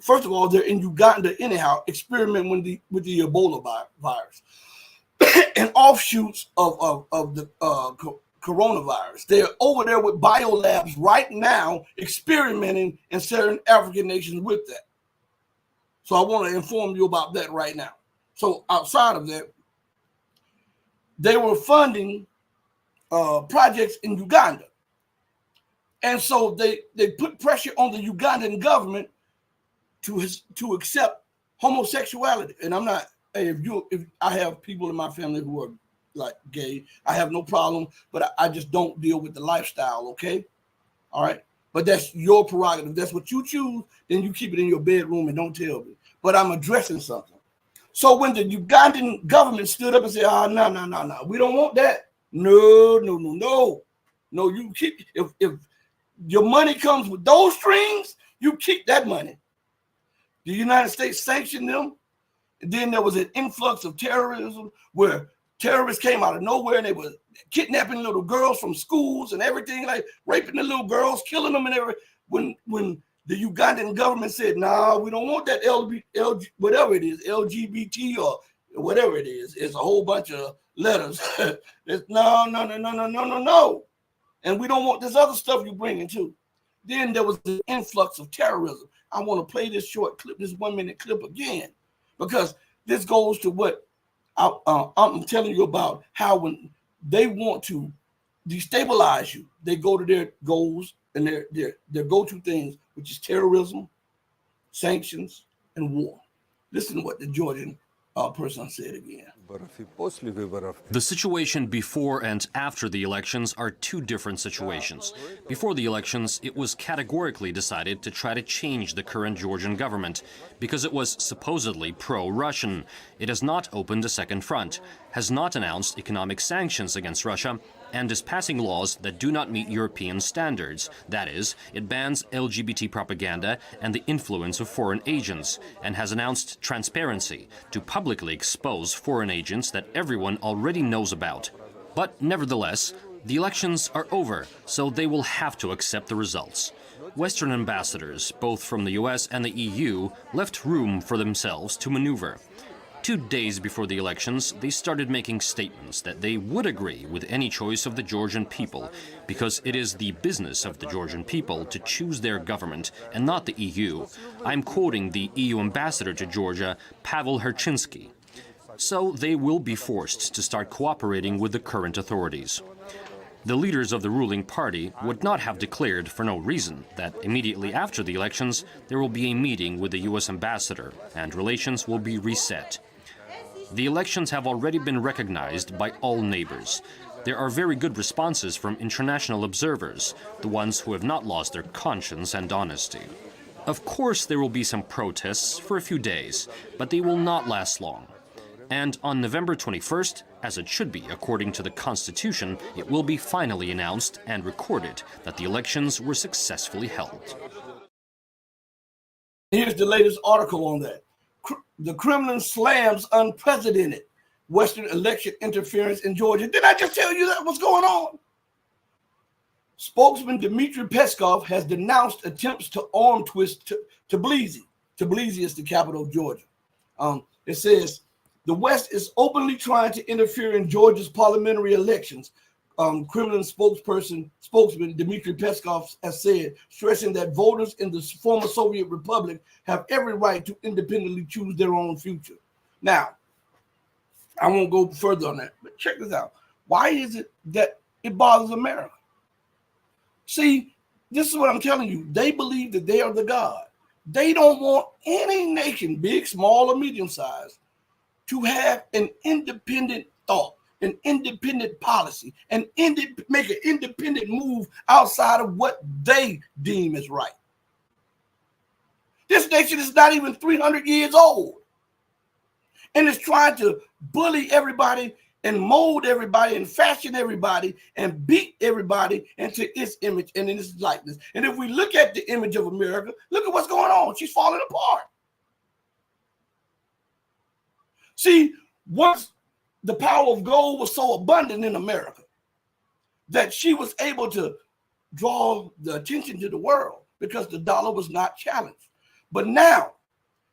first of all, they're in Uganda anyhow, experimenting with the Ebola virus and offshoots of the coronavirus. They're over there with biolabs right now, experimenting in certain African nations with that. So I want to inform you about that right now. So outside of that, they were funding projects in Uganda. And so they put pressure on the Ugandan government to accept homosexuality. And I'm not, if I have people in my family who are like gay, I have no problem, but I just don't deal with the lifestyle, okay? All right. But that's your prerogative. That's what you choose, then you keep it in your bedroom and don't tell me. But I'm addressing something. So when the Ugandan government stood up and said, no, we don't want that. No. No, you keep, if your money comes with those strings, you keep that money. The United States sanctioned them. And then there was an influx of terrorism where terrorists came out of nowhere and they were kidnapping little girls from schools and everything, like raping the little girls, killing them and everything. When the Ugandan government said, nah, we don't want that whatever it is, LGBT or whatever it is. It's a whole bunch of letters. It's no. And we don't want this other stuff you bringing too. Then there was the influx of terrorism. I want to play this short clip, this 1 minute clip again, because this goes to what I'm telling you about, how when they want to destabilize you, they go to their goals and their go-to things, which is terrorism, sanctions, and war. Listen to what the Georgian person said again. The situation before and after the elections are two different situations. Before the elections, it was categorically decided to try to change the current Georgian government because it was supposedly pro-Russian. It has not opened a second front, has not announced economic sanctions against Russia, and is passing laws that do not meet European standards. That is, it bans LGBT propaganda and the influence of foreign agents, and has announced transparency to publicly expose foreign agents that everyone already knows about. But nevertheless, the elections are over, so they will have to accept the results. Western ambassadors, both from the US and the EU, left room for themselves to maneuver. 2 days before the elections, they started making statements that they would agree with any choice of the Georgian people, because it is the business of the Georgian people to choose their government and not the EU. I'm quoting the EU ambassador to Georgia, Pavel Herchinsky. So they will be forced to start cooperating with the current authorities. The leaders of the ruling party would not have declared for no reason that immediately after the elections there will be a meeting with the US ambassador and relations will be reset. The elections have already been recognized by all neighbors. There are very good responses from international observers, the ones who have not lost their conscience and honesty. Of course, there will be some protests for a few days, but they will not last long. And on November 21st, as it should be according to the Constitution, it will be finally announced and recorded that the elections were successfully held. Here's the latest article on that. The Kremlin slams unprecedented Western election interference in Georgia. Didn't I just tell you that what's going on? Spokesman Dmitry Peskov has denounced attempts to arm twist Tbilisi. Tbilisi is the capital of Georgia. It says, the West is openly trying to interfere in Georgia's parliamentary elections. Kremlin spokesman Dmitry Peskov has said, stressing that voters in the former Soviet Republic have every right to independently choose their own future. Now, I won't go further on that, but check this out. Why is it that it bothers America? See, this is what I'm telling you. They believe that they are the God. They don't want any nation, big, small, or medium-sized, to have an independent thought, an independent policy, and make an independent move outside of what they deem as right. This nation is not even 300 years old, and it's trying to bully everybody and mold everybody and fashion everybody and beat everybody into its image and in its likeness. And if we look at the image of America, look at what's going on. She's falling apart. See, once the power of gold was so abundant in America that she was able to draw the attention to the world because the dollar was not challenged. But now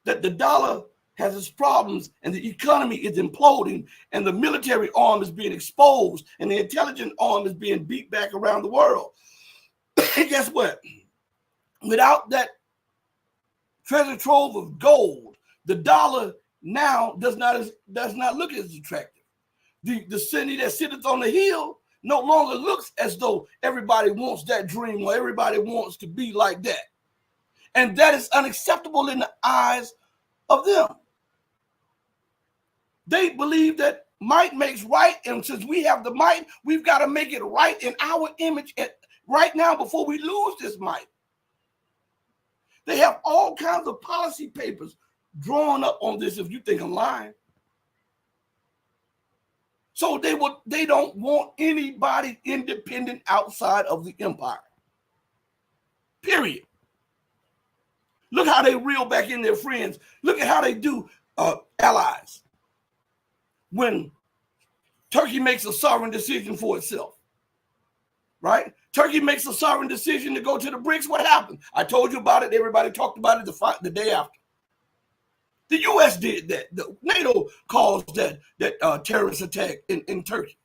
that the dollar has its problems and the economy is imploding and the military arm is being exposed and the intelligence arm is being beat back around the world, guess what? Without that treasure trove of gold, the dollar now does not look as attractive. The city that sitteth on the hill no longer looks as though everybody wants that dream or everybody wants to be like that. And that is unacceptable in the eyes of them. They believe that might makes right, and since we have the might, we've got to make it right in our image right now before we lose this might. They have all kinds of policy papers drawn up on this, if you think I'm lying. So they don't want anybody independent outside of the empire. Period. Look how they reel back in their friends. Look at how they do allies. When Turkey makes a sovereign decision for itself, right? Turkey makes a sovereign decision to go to the BRICS. What happened? I told you about it. Everybody talked about it the day after. The U.S. did that. The NATO caused that terrorist attack in Turkey.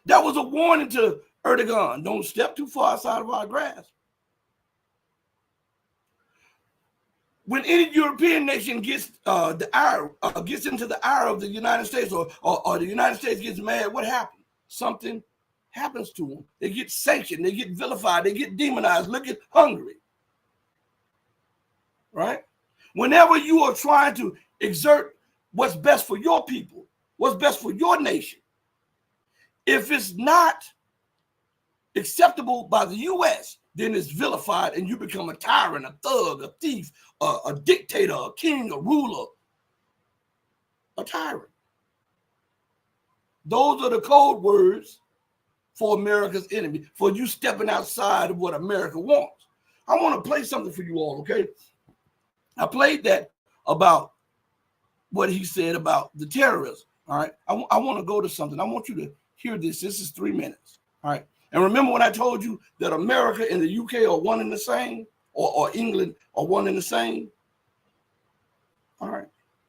That was a warning to Erdogan. Don't step too far outside of our grasp. When any European nation gets gets into the ire of the United States, or the United States gets mad, what happens? Something happens to them. They get sanctioned. They get vilified. They get demonized. Look at Hungary. Right? Whenever you are trying to exert what's best for your people, what's best for your nation, if it's not acceptable by the U.S., then it's vilified and you become a tyrant, a thug, a thief, a dictator, a king, a ruler, a tyrant. Those are the code words for America's enemy, for you stepping outside of what America wants. I want to play something for you all, okay? I played that about what he said about the terrorism, all right? I want to go to something. I want you to hear this. This is 3 minutes, all right? And remember when I told you that America and the UK are one and the same, or England are one and the same? All right,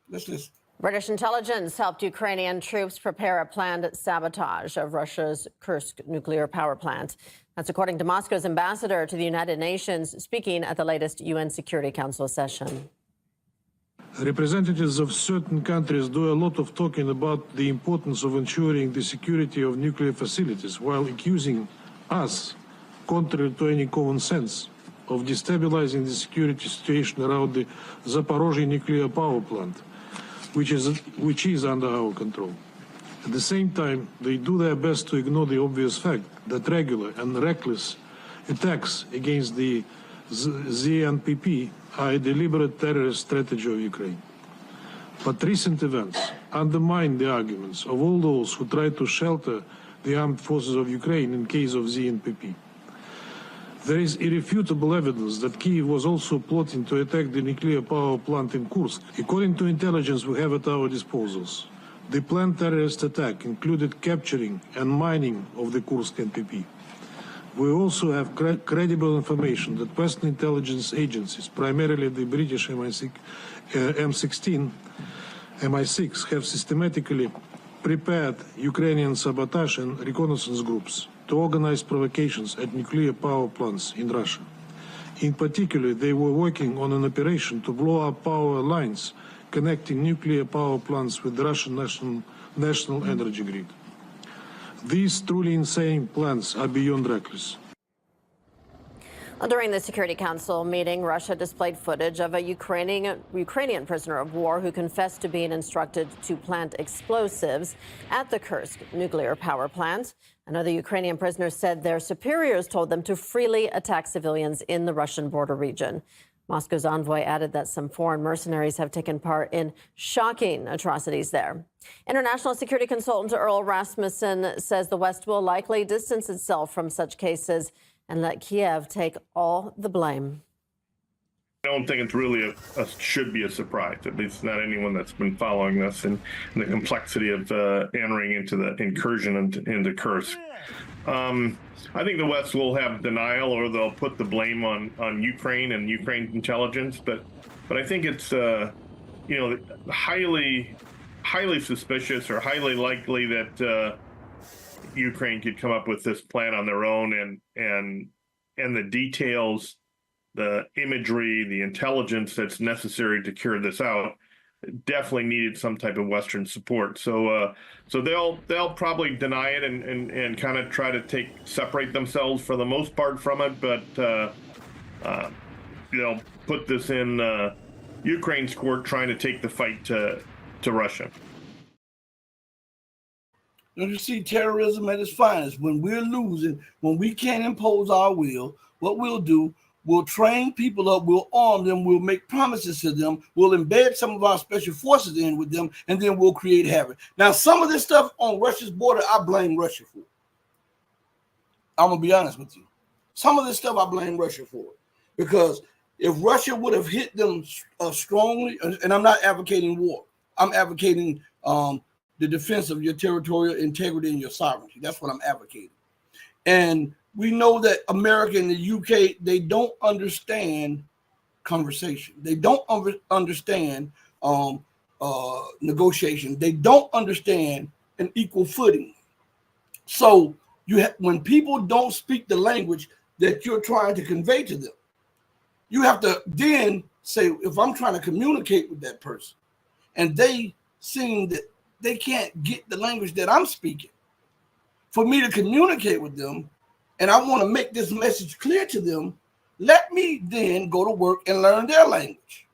let's listen. British intelligence helped Ukrainian troops prepare a planned sabotage of Russia's Kursk nuclear power plant. That's according to Moscow's ambassador to the United Nations, speaking at the latest UN Security Council session. Representatives of certain countries do a lot of talking about the importance of ensuring the security of nuclear facilities, while accusing us, contrary to any common sense, of destabilizing the security situation around the Zaporozhye nuclear power plant, which is under our control. At the same time, they do their best to ignore the obvious fact that regular and reckless attacks against the ZNPP are a deliberate terrorist strategy of Ukraine. But recent events undermine the arguments of all those who try to shelter the armed forces of Ukraine in case of ZNPP. There is irrefutable evidence that Kyiv was also plotting to attack the nuclear power plant in Kursk. According to intelligence we have at our disposals, the planned terrorist attack included capturing and mining of the Kursk NPP. We also have credible information that Western intelligence agencies, primarily the British MI6, have systematically prepared Ukrainian sabotage and reconnaissance groups to organize provocations at nuclear power plants in Russia. In particular, they were working on an operation to blow up power lines connecting nuclear power plants with the Russian national energy grid. These truly insane plans are beyond reckless. During the Security Council meeting, Russia displayed footage of a Ukrainian prisoner of war who confessed to being instructed to plant explosives at the Kursk nuclear power plant. Another Ukrainian prisoner said their superiors told them to freely attack civilians in the Russian border region. Moscow's envoy added that some foreign mercenaries have taken part in shocking atrocities there. International security consultant Earl Rasmussen says the West will likely distance itself from such cases and let Kiev take all the blame. I don't think it's really should be a surprise, at least not anyone that's been following this and the complexity of entering into the incursion into Kursk. I think the West will have denial, or they'll put the blame on Ukraine and Ukraine intelligence, but I think it's highly suspicious or highly likely that Ukraine could come up with this plan on their own, and the details, the imagery, the intelligence that's necessary to carry this out definitely needed some type of Western support. So they'll probably deny it and kind of try to separate themselves for the most part from it, but put this in Ukraine's court, trying to take the fight to Russia. Don't you see terrorism at its finest? When we're losing, when we can't impose our will, what we'll do, we'll train people up, we'll arm them, we'll make promises to them, we'll embed some of our special forces in with them, and then we'll create havoc. Now, some of this stuff on Russia's border, I blame Russia for. I'm going to be honest with you. Some of this stuff I blame Russia for. Because if Russia would have hit them strongly, and I'm not advocating war, I'm advocating the defense of your territorial integrity and your sovereignty. That's what I'm advocating. And we know that America and the UK, they don't understand conversation. They don't understand negotiation. They don't understand an equal footing. So when people don't speak the language that you're trying to convey to them, you have to then say, if I'm trying to communicate with that person and they seem that they can't get the language that I'm speaking, for me to communicate with them, and I want to make this message clear to them, let me then go to work and learn their language.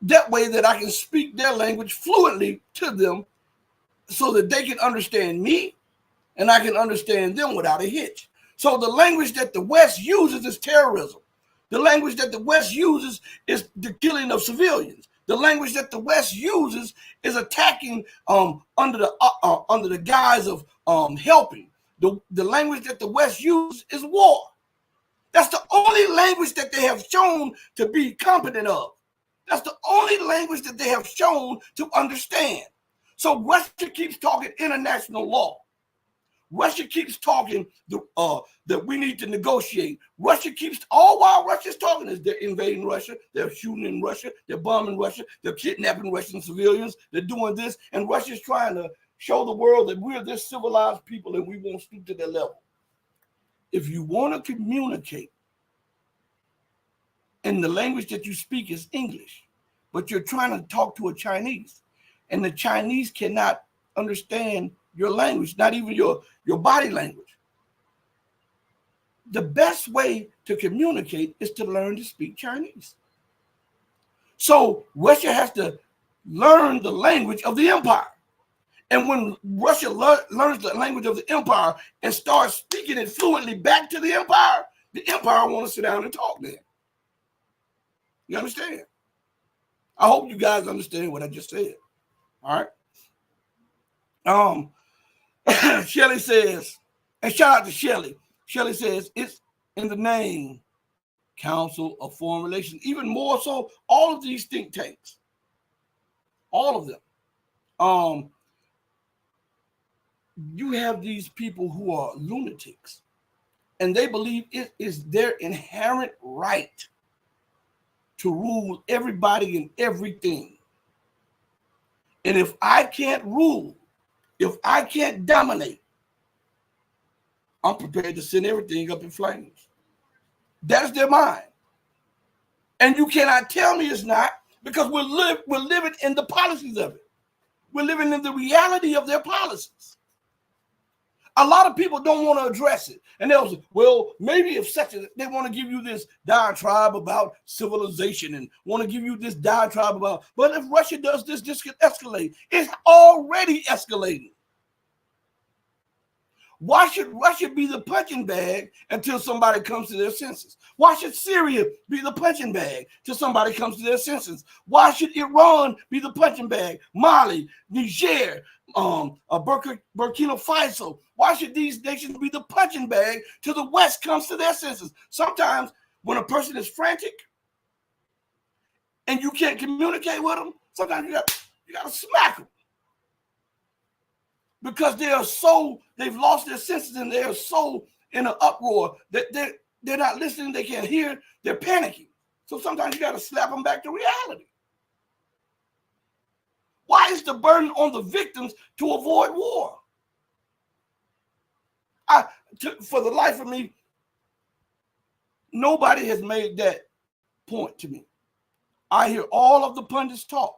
That way that I can speak their language fluently to them so that they can understand me and I can understand them without a hitch. So the language that the West uses is terrorism. The language that the West uses is the killing of civilians. The language that the West uses is attacking under the guise of helping. The language that the West uses is war. That's the only language that they have shown to be competent of. That's the only language that they have shown to understand. So Russia keeps talking international law. Russia keeps talking that we need to negotiate. Russia keeps, all while Russia's talking is they're invading Russia, they're shooting in Russia, they're bombing Russia, they're kidnapping Russian civilians, they're doing this, and Russia's trying to show the world that we're this civilized people and we won't stoop to their level. If you want to communicate and the language that you speak is English, but you're trying to talk to a Chinese, and the Chinese cannot understand your language, not even your body language. The best way to communicate is to learn to speak Chinese. So Russia has to learn the language of the empire. And when Russia learns the language of the empire and starts speaking it fluently back to the empire wants to sit down and talk then. You understand? I hope you guys understand what I just said. All right. Shelley says, and shout out to Shelley. Shelley says, it's in the name, Council of Foreign Relations. Even more so, all of these think tanks, all of them. You have these people who are lunatics, and they believe it is their inherent right to rule everybody and everything. And if I can't rule, if I can't dominate, I'm prepared to send everything up in flames. That's their mind. And you cannot tell me it's not, because we're living in the policies of it. We're living in the reality of their policies. A lot of people don't want to address it. And they'll say, well, maybe if they want to give you this diatribe about civilization and want to give you this diatribe about, but if Russia does this, this could escalate. It's already escalating. Why should Russia be the punching bag until somebody comes to their senses? Why should Syria be the punching bag till somebody comes to their senses? Why should Iran be the punching bag? Mali, Niger, Burkina Faso. Why should these nations be the punching bag till the West comes to their senses? Sometimes when a person is frantic and you can't communicate with them, sometimes you got to smack them. Because they've lost their senses and they are so in an uproar that they're not listening, they can't hear, they're panicking. So sometimes you got to slap them back to reality. Why is the burden on the victims to avoid war? For the life of me, nobody has made that point to me. I hear all of the pundits talk.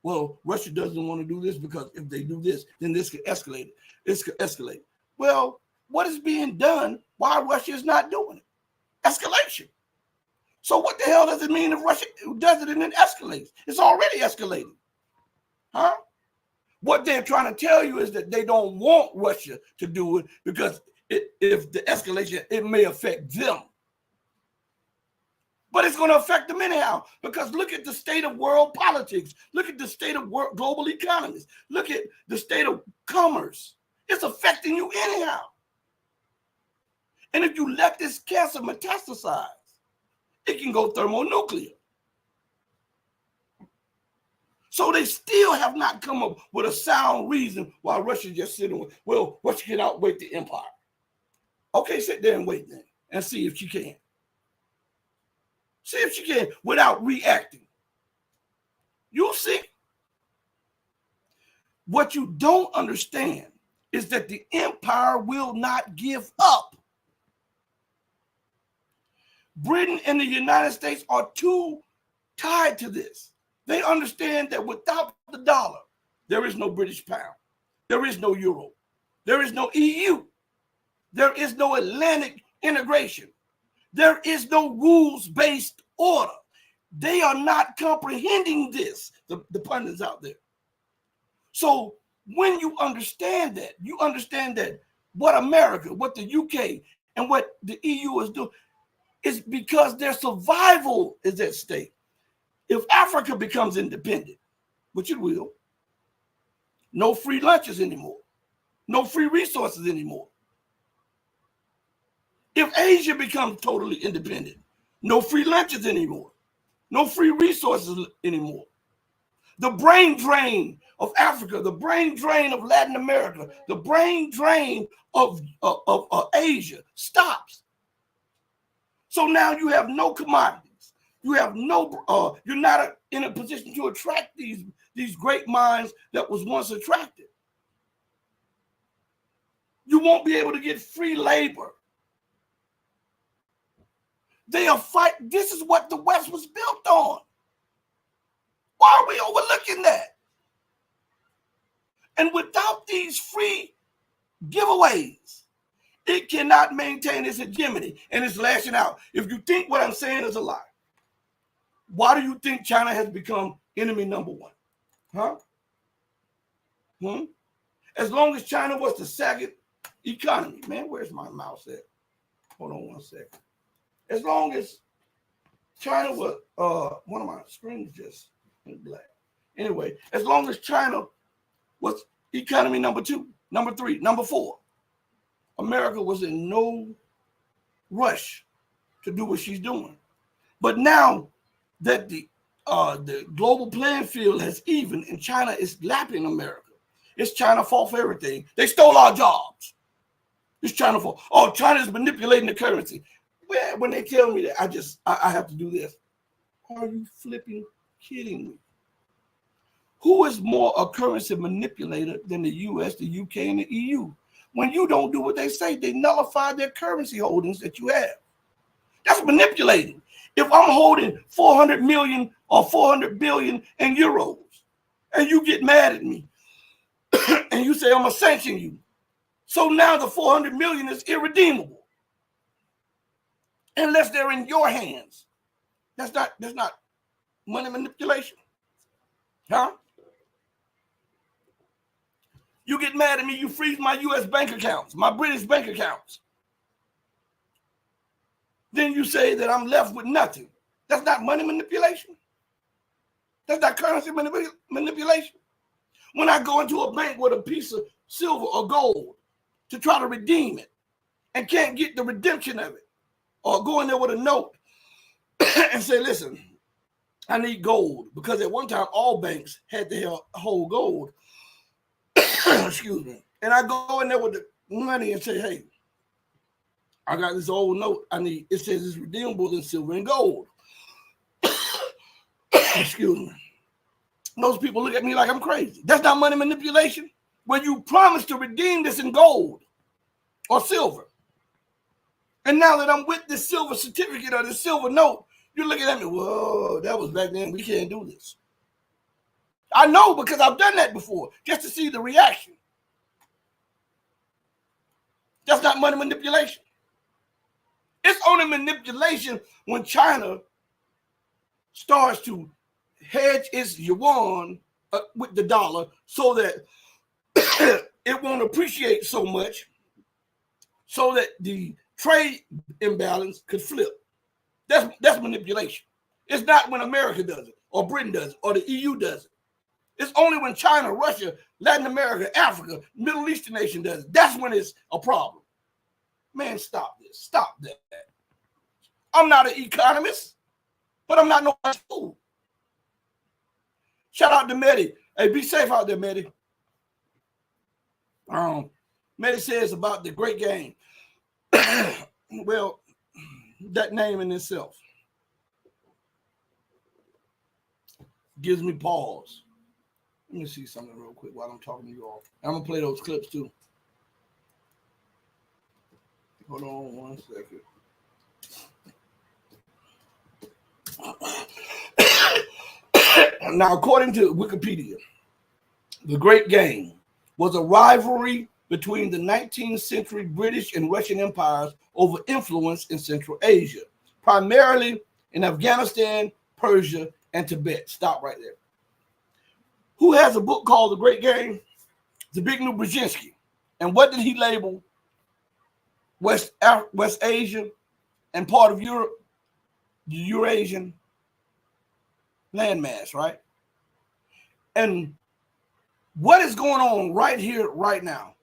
Well, Russia doesn't want to do this because if they do this, then this could escalate. This could escalate. Well, what is being done while Russia is not doing it? Escalation. So what the hell does it mean if Russia does it and it escalates? It's already escalating. Huh? What they're trying to tell you is that they don't want Russia to do it because if the escalation, it may affect them. But it's going to affect them anyhow, because look at the state of world politics. Look at the state of global economies. Look at the state of commerce. It's affecting you anyhow. And if you let this cancer metastasize, it can go thermonuclear. So they still have not come up with a sound reason why Russia just sitting with, well, Russia can outwait the empire. Okay, sit there and wait then and see if she can. See if she can without reacting. You'll see. What you don't understand is that the empire will not give up. Britain and the United States are too tied to this. They understand that without the dollar, there is no British pound. There is no euro. There is no EU. There is no Atlantic integration. There is no rules-based order. They are not comprehending this, the pundits out there. So when you understand that what America, what the UK, and what the EU is doing is because their survival is at stake. If Africa becomes independent, which it will, no free lunches anymore, no free resources anymore. If Asia becomes totally independent, no free lunches anymore, no free resources anymore. The brain drain of Africa, the brain drain of Latin America, the brain drain of Asia stops. So now you have no commodities. You have no, you're not in a position to attract these great minds that was once attracted. You won't be able to get free labor. They are fighting. This is what the West was built on. Why are we overlooking that? And without these free giveaways, it cannot maintain its hegemony and it's lashing out. If you think what I'm saying is a lie, why do you think China has become enemy number one? Huh? As long as China was the second economy, man, where's my mouse at? Hold on one second. As long as China was, one of my screens just went black. Anyway, as long as China was economy number 2, number 3, number 4, America was in no rush to do what she's doing. But now that the global playing field has evened and China is lapping America, it's China's fault for everything. They stole our jobs. It's China's fault. Oh, China's manipulating the currency. Well, when they tell me that, I have to do this. Are you flipping kidding me? Who is more a currency manipulator than the US, the UK, and the EU? When you don't do what they say, they nullify their currency holdings that you have. That's manipulating. If I'm holding 400 million or 400 billion in euros, and you get mad at me, and you say I'm gonna sanction you, so now the 400 million is irredeemable unless they're in your hands. That's not money manipulation, huh? You get mad at me, you freeze my US bank accounts, my British bank accounts. Then you say that I'm left with nothing. That's not money manipulation. That's not currency manipulation. When I go into a bank with a piece of silver or gold to try to redeem it and can't get the redemption of it, or go in there with a note and say, listen, I need gold, because at one time all banks had to hold gold. Excuse me. And I go in there with the money and say, hey, I got this old note. It says it's redeemable in silver and gold. Excuse me. Most people look at me like I'm crazy. That's not money manipulation. When you promise to redeem this in gold or silver, and now that I'm with this silver certificate or this silver note, you're looking at me, whoa, that was back then. We can't do this. I know, because I've done that before, just to see the reaction. That's not money manipulation. It's only manipulation when China starts to hedge its yuan with the dollar so that it won't appreciate so much, so that the trade imbalance could flip. That's manipulation. It's not when America does it, or Britain does it, or the EU does it. It's only when China, Russia, Latin America, Africa, Middle Eastern nation does it. That's when it's a problem. Man, stop this. Stop that. I'm not an economist, but I'm not no fool. Shout out to Mehdi. Hey, be safe out there, Mehdi. Mehdi says about the great game. Well, that name in itself. gives me pause. Let me see something real quick while I'm talking to you all. I'm going to play those clips too. Hold on 1 second. Now, according to Wikipedia, the Great Game was a rivalry between the 19th century British and Russian empires over influence in Central Asia, primarily in Afghanistan, Persia, and Tibet. Stop right there. Who has a book called The Great Game? Zbigniew Brzezinski. And what did he label West Asia and part of Europe, the Eurasian landmass, right? And what is going on right here, right now?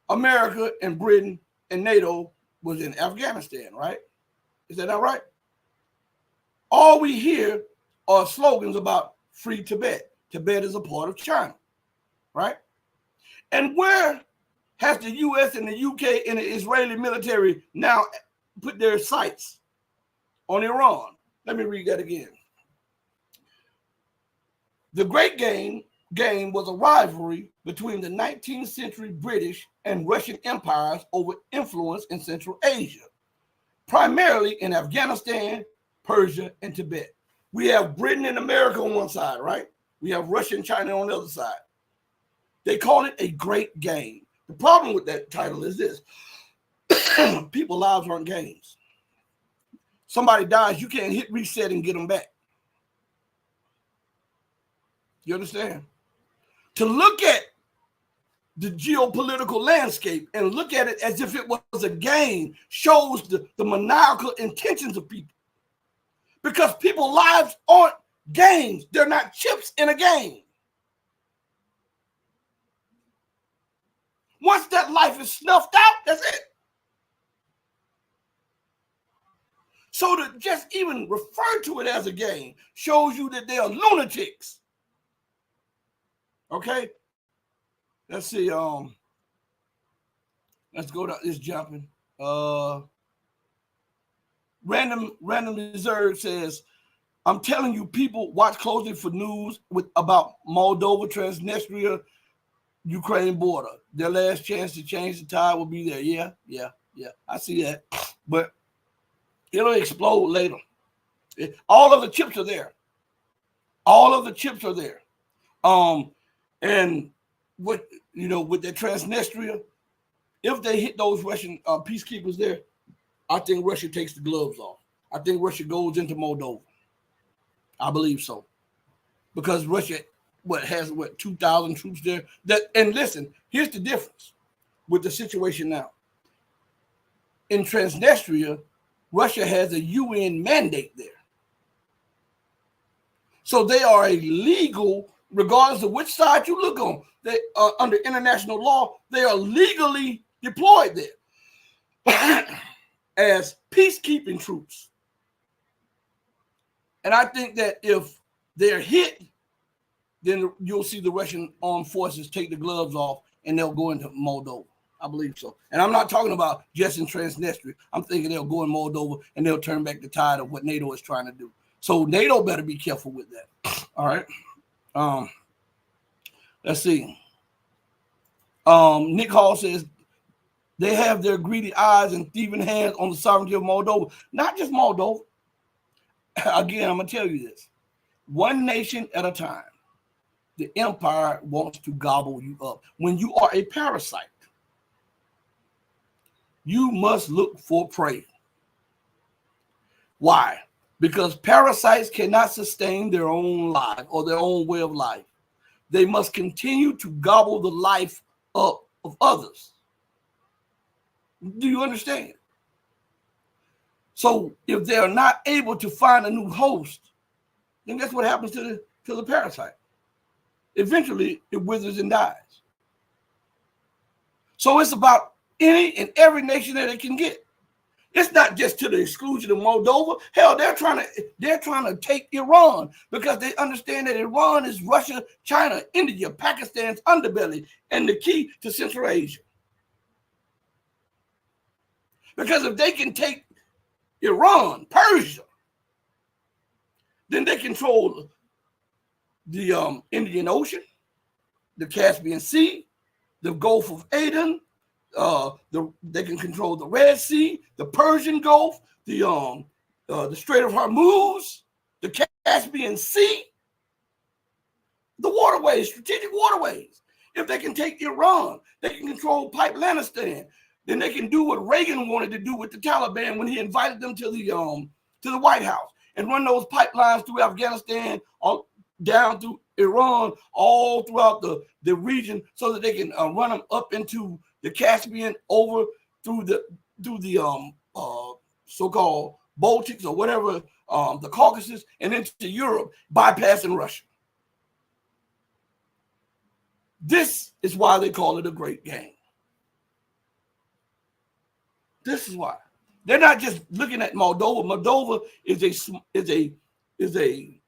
America and Britain and NATO was in Afghanistan, right? Is that not right? All we hear are slogans about free Tibet. Tibet is a part of China, right? And where has the US and the UK and the Israeli military now put their sights? On Iran. Let me read that again. The Great Game was a rivalry between the 19th century British and Russian empires over influence in Central Asia, primarily in Afghanistan, Persia, and Tibet. We have Britain and America on one side, right? We have Russia and China on the other side. They call it a great game. The problem with that title is this. People's lives aren't games. Somebody dies, you can't hit reset and get them back. You understand? To look at the geopolitical landscape and look at it as if it was a game shows the maniacal intentions of people. Because people's lives aren't games. They're not chips in a game. Once that life is snuffed out, that's it. So to just even refer to it as a game shows you that they are lunatics. Okay? Let's see. Let's go to this jumping. Random Reserve says, I'm telling you, people watch closely for news about Moldova, Transnistria, Ukraine border. Their last chance to change the tide will be there. Yeah. I see that. But it'll explode later. All of the chips are there. And with the Transnistria, if they hit those Russian peacekeepers there, I think Russia takes the gloves off. I think Russia goes into Moldova. I believe so. Because Russia has 2,000 troops there. And listen, here's the difference with the situation now. In Transnistria, Russia has a UN mandate there. So they are illegal, regardless of which side you look on. They under international law, they are legally deployed there as peacekeeping troops. And I think that if they're hit, then you'll see the Russian armed forces take the gloves off and they'll go into Moldova. I believe so. And I'm not talking about just in Transnistria. I'm thinking they'll go in Moldova and they'll turn back the tide of what NATO is trying to do. So NATO better be careful with that. All right. Let's see. Nick Hall says they have their greedy eyes and thieving hands on the sovereignty of Moldova. Not just Moldova. Again, I'm going to tell you this. One nation at a time. The empire wants to gobble you up. When you are a parasite, you must look for prey. Why? Because parasites cannot sustain their own life or their own way of life. They must continue to gobble the life up of others. Do you understand? So if they are not able to find a new host, then that's what happens to the parasite. Eventually, it withers and dies. So it's about any and every nation that it can get. It's not just to the exclusion of Moldova. Hell, they're trying to take Iran because they understand that Iran is Russia, China, India, Pakistan's underbelly, and the key to Central Asia. Because if they can take Iran, Persia, then they control the Indian Ocean, the Caspian Sea, the Gulf of Aden. They can control the Red Sea, the Persian Gulf, the Strait of Hormuz, the Caspian Sea, the waterways, strategic waterways. If they can take Iran, they can control Pipe-Lanistan. Then they can do what Reagan wanted to do with the Taliban when he invited them to the White House and run those pipelines through Afghanistan, all down through Iran, all throughout the region, so that they can run them up into the Caspian, over through the so-called Baltics or whatever, the Caucasus, and into Europe, bypassing Russia. This is why they call it a great game. This is why. They're not just looking at Moldova. Moldova is a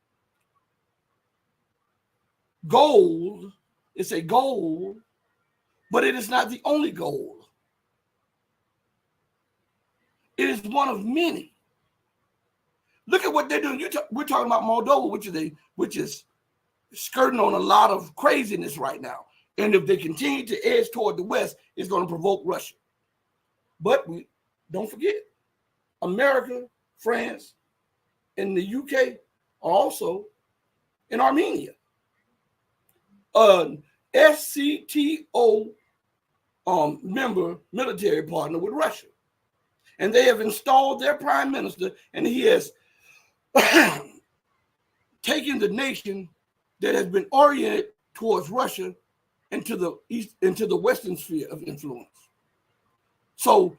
goal. It's a goal, but it is not the only goal. It is one of many. Look at what they're doing. We're talking about Moldova, which is skirting on a lot of craziness right now. And if they continue to edge toward the West, it's going to provoke Russia. But we don't forget, America, France, and the UK are also in Armenia. SCTO member, military partner with Russia. And they have installed their prime minister, and he has taken the nation that has been oriented towards Russia into the east, into the Western sphere of influence. So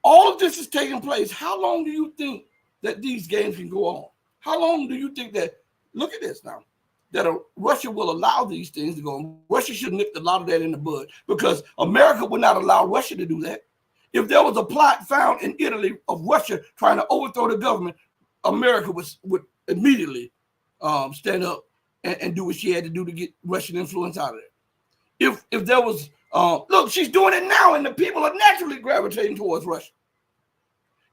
all of this is taking place. How long do you think that these games can go on? How long do you think that, look at this now, that Russia will allow these things to go on? Russia should nip a lot of that in the bud, because America would not allow Russia to do that. If there was a plot found in Italy of Russia trying to overthrow the government, America would immediately stand up and do what she had to do to get Russian influence out of there. If there was, look, she's doing it now, and the people are naturally gravitating towards Russia.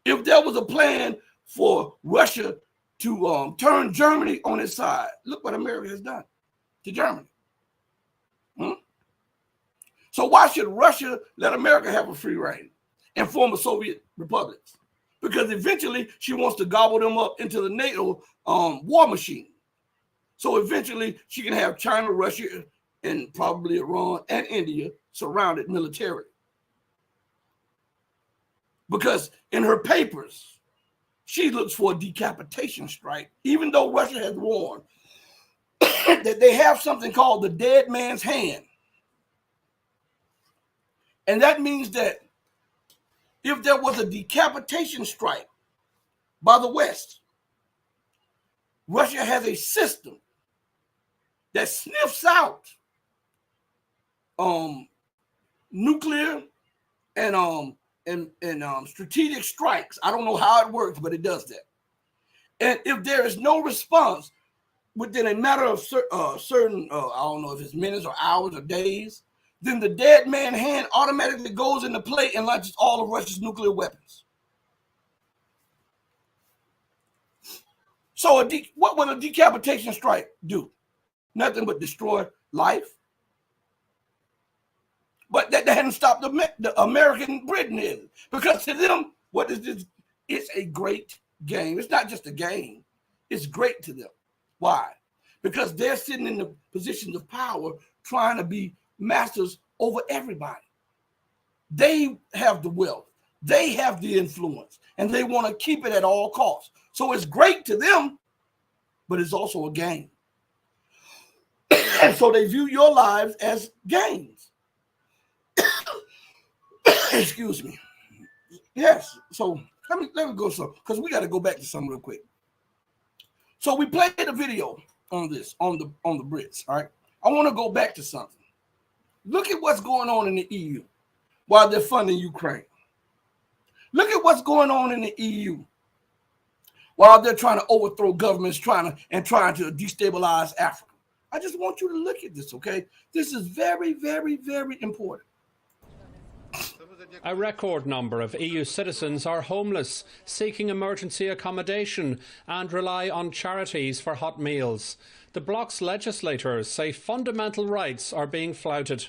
If there was a plan for Russia to turn Germany on its side, look what America has done to Germany. So why should Russia let America have a free reign and former Soviet republics? Because eventually she wants to gobble them up into the NATO war machine. So eventually she can have China, Russia, and probably Iran and India surrounded militarily. Because in her papers, she looks for a decapitation strike, even though Russia has warned that they have something called the dead man's hand. And that means that if there was a decapitation strike by the West, Russia has a system that sniffs out nuclear and strategic strikes. I don't know how it works, but it does that. And if there is no response within a matter of certain, I don't know if it's minutes or hours or days, then the dead man hand automatically goes into play and launches all of Russia's nuclear weapons. So what would a decapitation strike do? Nothing but destroy life. But that hadn't stopped the American Britain, because to them, what is this? It's a great game. It's not just a game. It's great to them. Why? Because they're sitting in the positions of power trying to be masters over everybody. They have the wealth. They have the influence, and they want to keep it at all costs. So it's great to them, but it's also a game. And so they view your lives as games. Excuse me. Yes. So let me go some, because we got to go back to something real quick. So we played a video on this, on the Brits. All right. I want to go back to something. Look at what's going on in the EU while they're funding Ukraine. Look at what's going on in the EU while they're trying to overthrow governments, trying to destabilize Africa. I just want you to look at this, okay? This is very, very, very important. A record number of EU citizens are homeless, seeking emergency accommodation and rely on charities for hot meals. The bloc's legislators say fundamental rights are being flouted.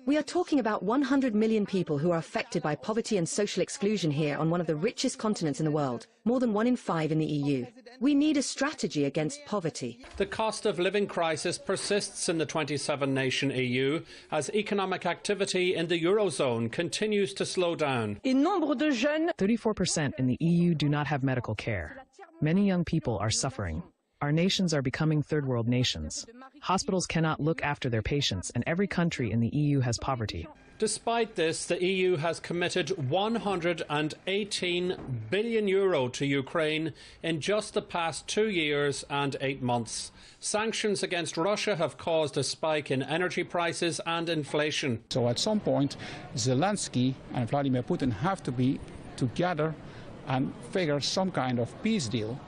We are talking about 100 million people who are affected by poverty and social exclusion here on one of the richest continents in the world, more than 1 in 5 in the EU. We need a strategy against poverty. The cost of living crisis persists in the 27-nation EU as economic activity in the Eurozone continues to slow down. 34% in the EU do not have medical care. Many young people are suffering. Our nations are becoming third world nations. Hospitals cannot look after their patients, and every country in the EU has poverty. Despite this, the EU has committed €118 billion to Ukraine in just the past 2 years and 8 months. Sanctions against Russia have caused a spike in energy prices and inflation. So at some point, Zelensky and Vladimir Putin have to be together and figure some kind of peace deal,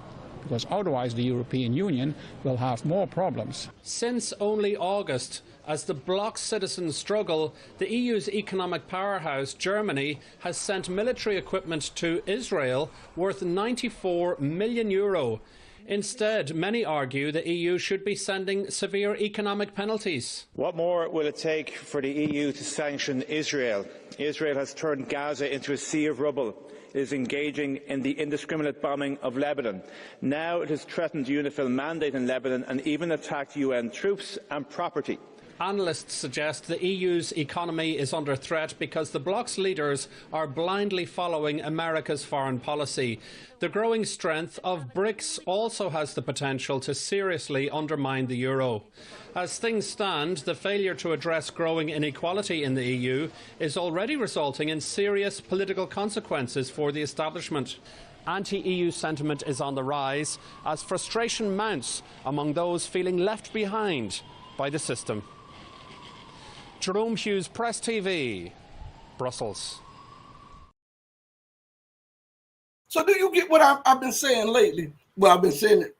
because otherwise the European Union will have more problems. Since only August, as the bloc's citizens struggle, the EU's economic powerhouse, Germany, has sent military equipment to Israel worth €94 million. Instead, many argue the EU should be sending severe economic penalties. What more will it take for the EU to sanction Israel? Israel has turned Gaza into a sea of rubble. It is engaging in the indiscriminate bombing of Lebanon. Now it has threatened UNIFIL mandate in Lebanon and even attacked UN troops and property. Analysts suggest the EU's economy is under threat because the bloc's leaders are blindly following America's foreign policy. The growing strength of BRICS also has the potential to seriously undermine the euro. As things stand, the failure to address growing inequality in the EU is already resulting in serious political consequences for the establishment. Anti-EU sentiment is on the rise as frustration mounts among those feeling left behind by the system. Jerome Hughes, Press TV, Brussels. So do you get what I've been saying lately? Well, I've been saying it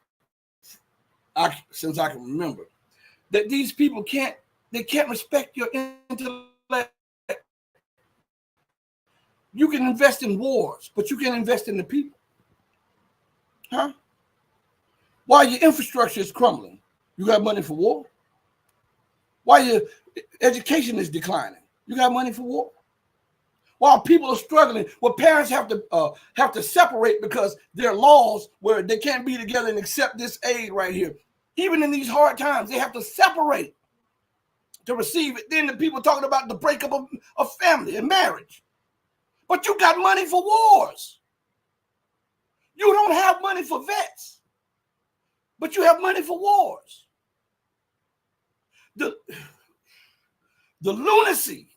since I can remember. That these people can't respect your intellect. You can invest in wars, but you can't invest in the people. Huh? While your infrastructure is crumbling, you got money for war? While your education is declining, you got money for war? While people are struggling, where parents have to separate because there are laws where they can't be together and accept this aid right here. Even in these hard times, they have to separate to receive it. Then the people talking about the breakup of family and marriage. But you got money for wars. You don't have money for vets, but you have money for wars. The lunacy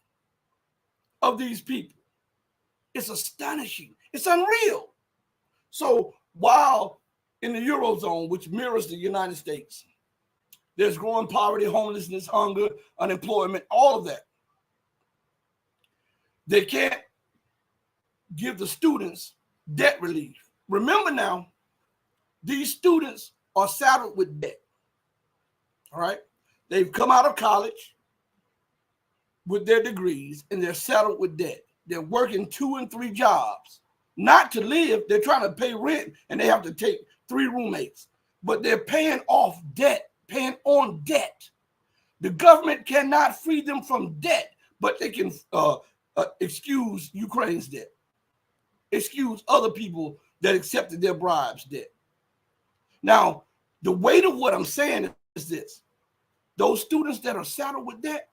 of these people is astonishing. It's unreal. So while in the Eurozone, which mirrors the United States, there's growing poverty, homelessness, hunger, unemployment, all of that. They can't give the students debt relief. Remember now, these students are saddled with debt. All right? They've come out of college with their degrees and they're saddled with debt. They're working 2 and 3 jobs, not to live. They're trying to pay rent and they have to take 3 roommates, but they're paying off debt, paying on debt. The government cannot free them from debt, but they can excuse Ukraine's debt, excuse other people that accepted their bribes debt. Now, the weight of what I'm saying is this. Those students that are saddled with debt,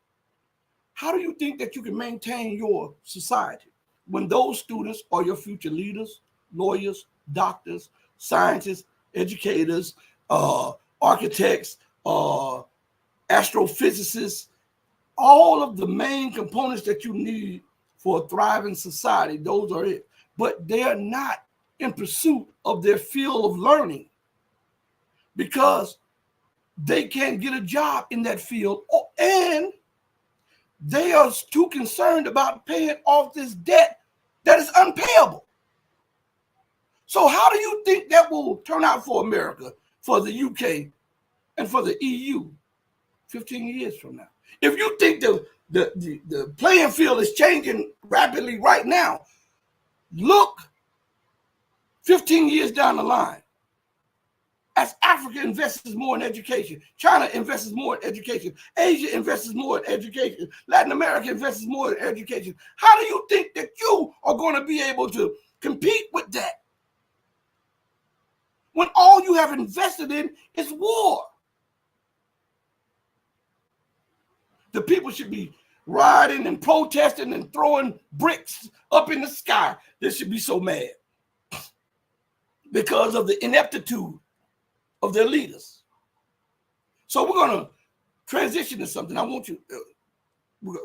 how do you think that you can maintain your society when those students are your future leaders, lawyers, doctors, scientists, educators, architects, astrophysicists, all of the main components that you need for a thriving society, those are it. But they are not in pursuit of their field of learning because they can't get a job in that field, and they are too concerned about paying off this debt that is unpayable. So how do you think that will turn out for America, for the UK, and for the EU 15 years from now? If you think the playing field is changing rapidly right now, look 15 years down the line. as Africa invests more in education, China invests more in education, Asia invests more in education, Latin America invests more in education, how do you think that you are going to be able to compete with that when all you have invested in is war? The people should be rioting and protesting and throwing bricks up in the sky. They should be so mad because of the ineptitude of their leaders. So we're going to transition to something. I want you,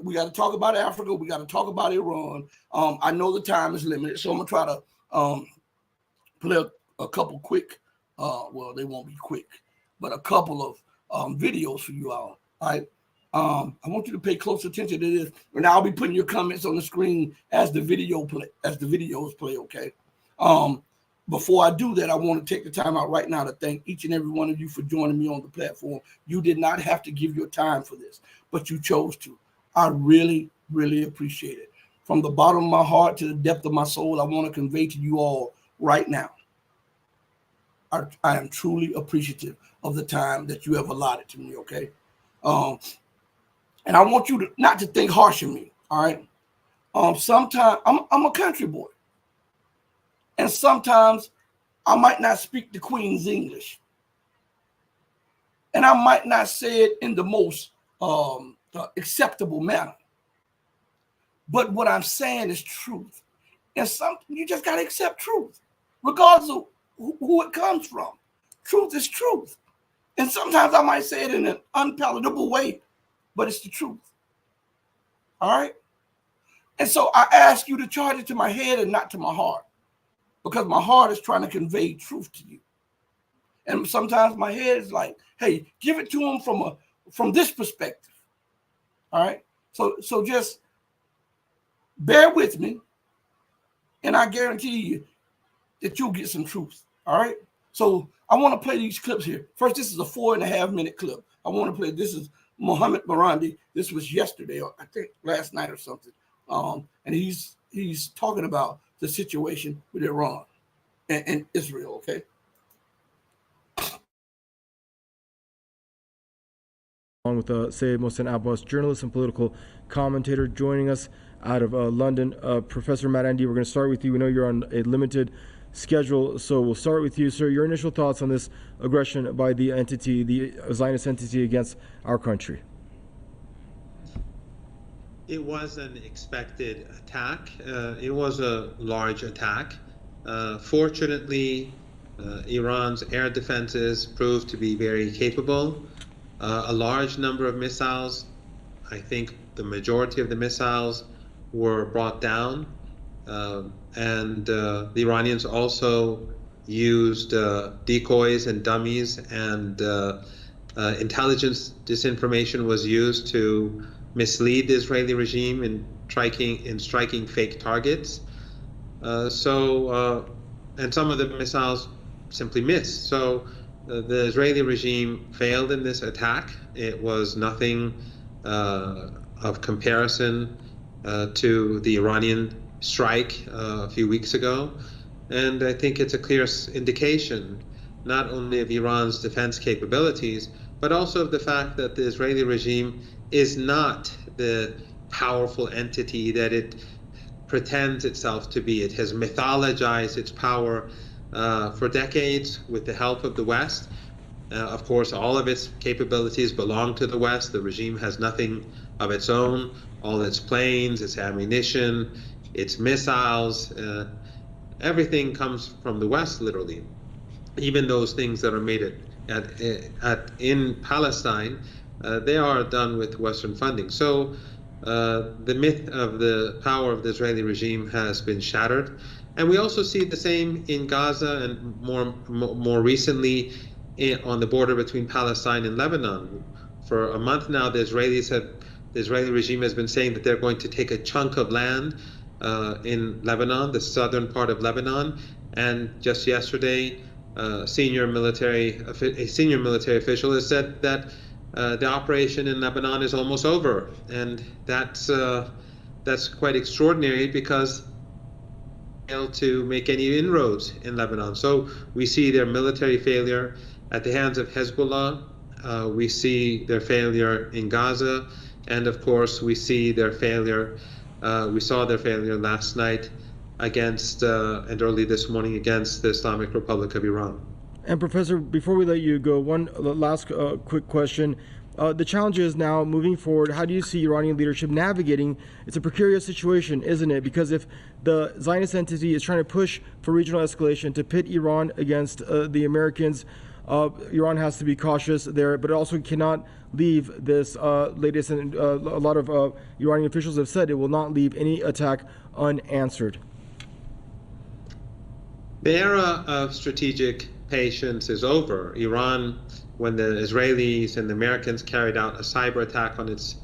we got to talk about Africa. We got to talk about Iran. I know the time is limited, so I'm going to try to play a couple quick, well, they won't be quick, but a couple of videos for you all right? I want you to pay close attention to this, and I'll be putting your comments on the screen as the videos play, okay? Before I do that, I want to take the time out right now to thank each and every one of you for joining me on the platform. You did not have to give your time for this, but you chose to. I really, really appreciate it. From the bottom of my heart to the depth of my soul, I want to convey to you all right now, I am truly appreciative of the time that you have allotted to me, okay? And I want you to not to think harsh of me, all right? Sometimes I'm a country boy. And sometimes I might not speak the Queen's English. And I might not say it in the most acceptable manner. But what I'm saying is truth. And you just got to accept truth, regardless of who it comes from. Truth is truth. And sometimes I might say it in an unpalatable way, but it's the truth. All right? And so I ask you to charge it to my head and not to my heart, because my heart is trying to convey truth to you. And sometimes my head is like, hey, give it to them from this perspective. All right? So just bear with me, and I guarantee you that you'll get some truth. All right? So I want to play these clips here. First, this is a 4.5-minute clip. I want to play, this is Mohammed Marandi. This was yesterday, or I think last night or something. And he's talking about the situation with Iran and Israel, okay? Along with Syed Mohsen Abbas, journalist and political commentator, joining us out of London. Professor Marandi, we're going to start with you. We know you're on a limited schedule, so we'll start with you, sir. Your initial thoughts on this aggression by the entity, the Zionist entity, against our country. It was an expected attack. It was a large attack. Fortunately, Iran's air defenses proved to be very capable. A large number of missiles, I think the majority of the missiles, were brought down. And the Iranians also used decoys and dummies, and intelligence disinformation was used to mislead the Israeli regime in striking fake targets. And some of the missiles simply missed. So the Israeli regime failed in this attack. It was nothing of comparison to the Iranian strike a few weeks ago. And I think it's a clear indication not only of Iran's defense capabilities, but also of the fact that the Israeli regime is not the powerful entity that it pretends itself to be. It has mythologized its power for decades with the help of the West. Of course, all of its capabilities belong to the West. The regime has nothing of its own. All its planes, its ammunition, its missiles, everything comes from the West, literally. Even those things that are made in Palestine, they are done with Western funding. So the myth of the power of the Israeli regime has been shattered. And we also see the same in Gaza, and more recently on the border between Palestine and Lebanon. For a month now, the Israeli regime has been saying that they're going to take a chunk of land in Lebanon, the southern part of Lebanon. And just yesterday, a senior military official has said that the operation in Lebanon is almost over, and that's quite extraordinary because they failed to make any inroads in Lebanon. So we see their military failure, at the hands of Hezbollah. We see their failure in Gaza, and of course we see their failure. We saw their failure last night against and early this morning against the Islamic Republic of Iran. And Professor, before we let you go, one last quick question. The challenge is now moving forward. How do you see Iranian leadership navigating? It's a precarious situation, isn't it? Because if the Zionist entity is trying to push for regional escalation to pit Iran against the Americans, Iran has to be cautious there, but it also cannot leave this latest, and a lot of Iranian officials have said it will not leave any attack unanswered. The era of strategic patience is over. Iran, when the Israelis and the Americans carried out a cyber attack on its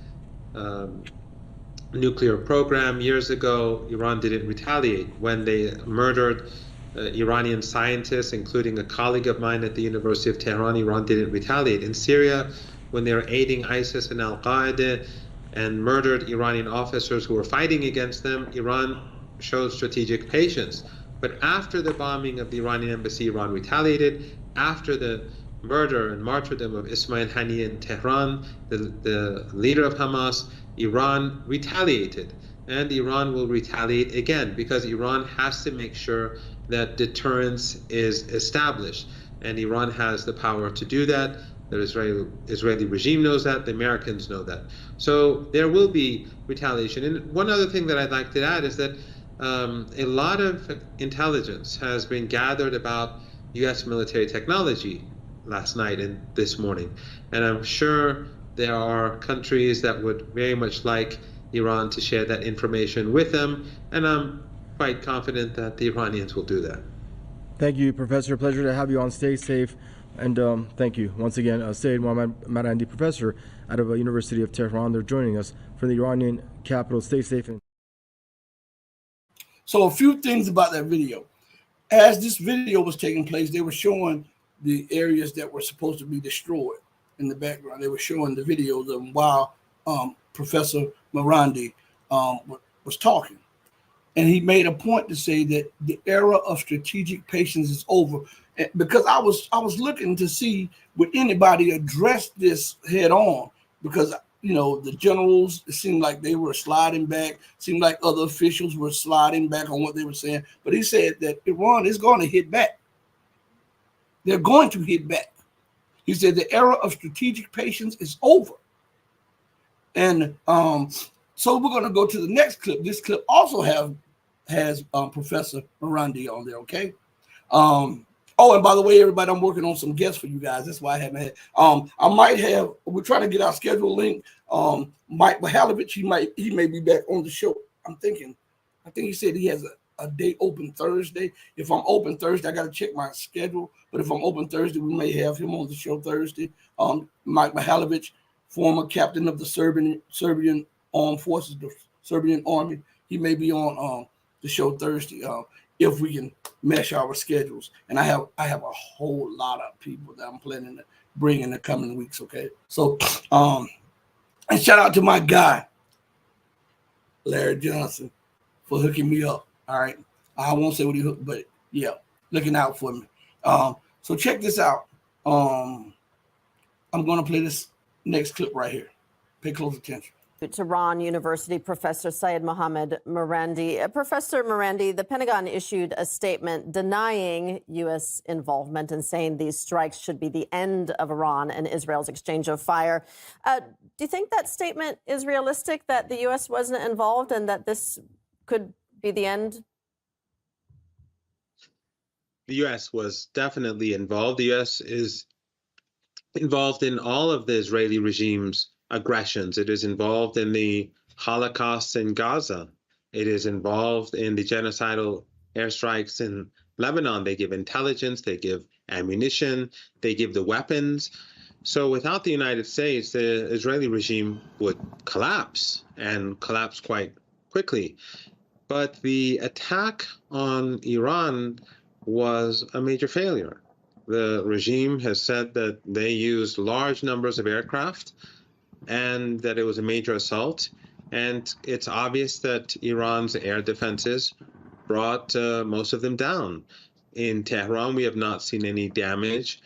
nuclear program years ago, Iran didn't retaliate. When they murdered Iranian scientists, including a colleague of mine at the University of Tehran, Iran didn't retaliate. In Syria, when they were aiding ISIS and Al-Qaeda and murdered Iranian officers who were fighting against them, Iran showed strategic patience. But after the bombing of the Iranian embassy, Iran retaliated. After the murder and martyrdom of Ismail Haniyeh in Tehran, the leader of Hamas, Iran retaliated. And Iran will retaliate again, because Iran has to make sure that deterrence is established. And Iran has the power to do that. The Israeli regime knows that. The Americans know that. So there will be retaliation. And one other thing that I'd like to add is that a lot of intelligence has been gathered about U.S. military technology last night and this morning. And I'm sure there are countries that would very much like Iran to share that information with them. And I'm quite confident that the Iranians will do that. Thank you, Professor. Pleasure to have you on. Stay safe. And thank you once again, Sayyid Mohammad Marandi, professor out of the University of Tehran. They're joining us from the Iranian capital. Stay safe. So a few things about that video. As this video was taking place, they were showing the areas that were supposed to be destroyed in the background. They were showing the videos of them while Professor Marandi was talking. And he made a point to say that the era of strategic patience is over. Because I was looking to see would anybody address this head on, because you know the generals, it seemed like they were sliding back, seemed like other officials were sliding back on what they were saying. But he said that Iran is going to hit back. They're going to hit back. He said the era of strategic patience is over. And so we're going to go to the next clip. This clip also has Professor Marandi on there, okay? Oh, and by the way, everybody, I'm working on some guests for you guys. That's why I haven't had. I might have. We're trying to get our schedule linked. Mike Mihalovich, he may be back on the show. I think he said he has a date open Thursday. If I'm open Thursday, I got to check my schedule. But if I'm open Thursday, we may have him on the show Thursday. Mike Mihalovich, former captain of the Serbian Armed Forces, the Serbian Army, he may be on the show Thursday. If we can mesh our schedules. And I have a whole lot of people that I'm planning to bring in the coming weeks, okay? So, and shout out to my guy, Larry Johnson, for hooking me up, all right? I won't say what he hooked, but yeah, looking out for me. So check this out. I'm going to play this next clip right here. Pay close attention. Tehran University professor Syed Mohammad Marandi. Professor Marandi, the Pentagon issued a statement denying U.S. involvement and saying these strikes should be the end of Iran and Israel's exchange of fire. Do you think that statement is realistic, that the U.S. wasn't involved and that this could be the end? The U.S. was definitely involved. The U.S. is involved in all of the Israeli regime's aggressions. It is involved in the Holocaust in Gaza. It is involved in the genocidal airstrikes in Lebanon. They give intelligence, they give ammunition, they give the weapons. So without the United States, the Israeli regime would collapse, and collapse quite quickly. But the attack on Iran was a major failure. The regime has said that they used large numbers of aircraft and that it was a major assault. And it's obvious that Iran's air defenses brought most of them down. In Tehran, we have not seen any damage.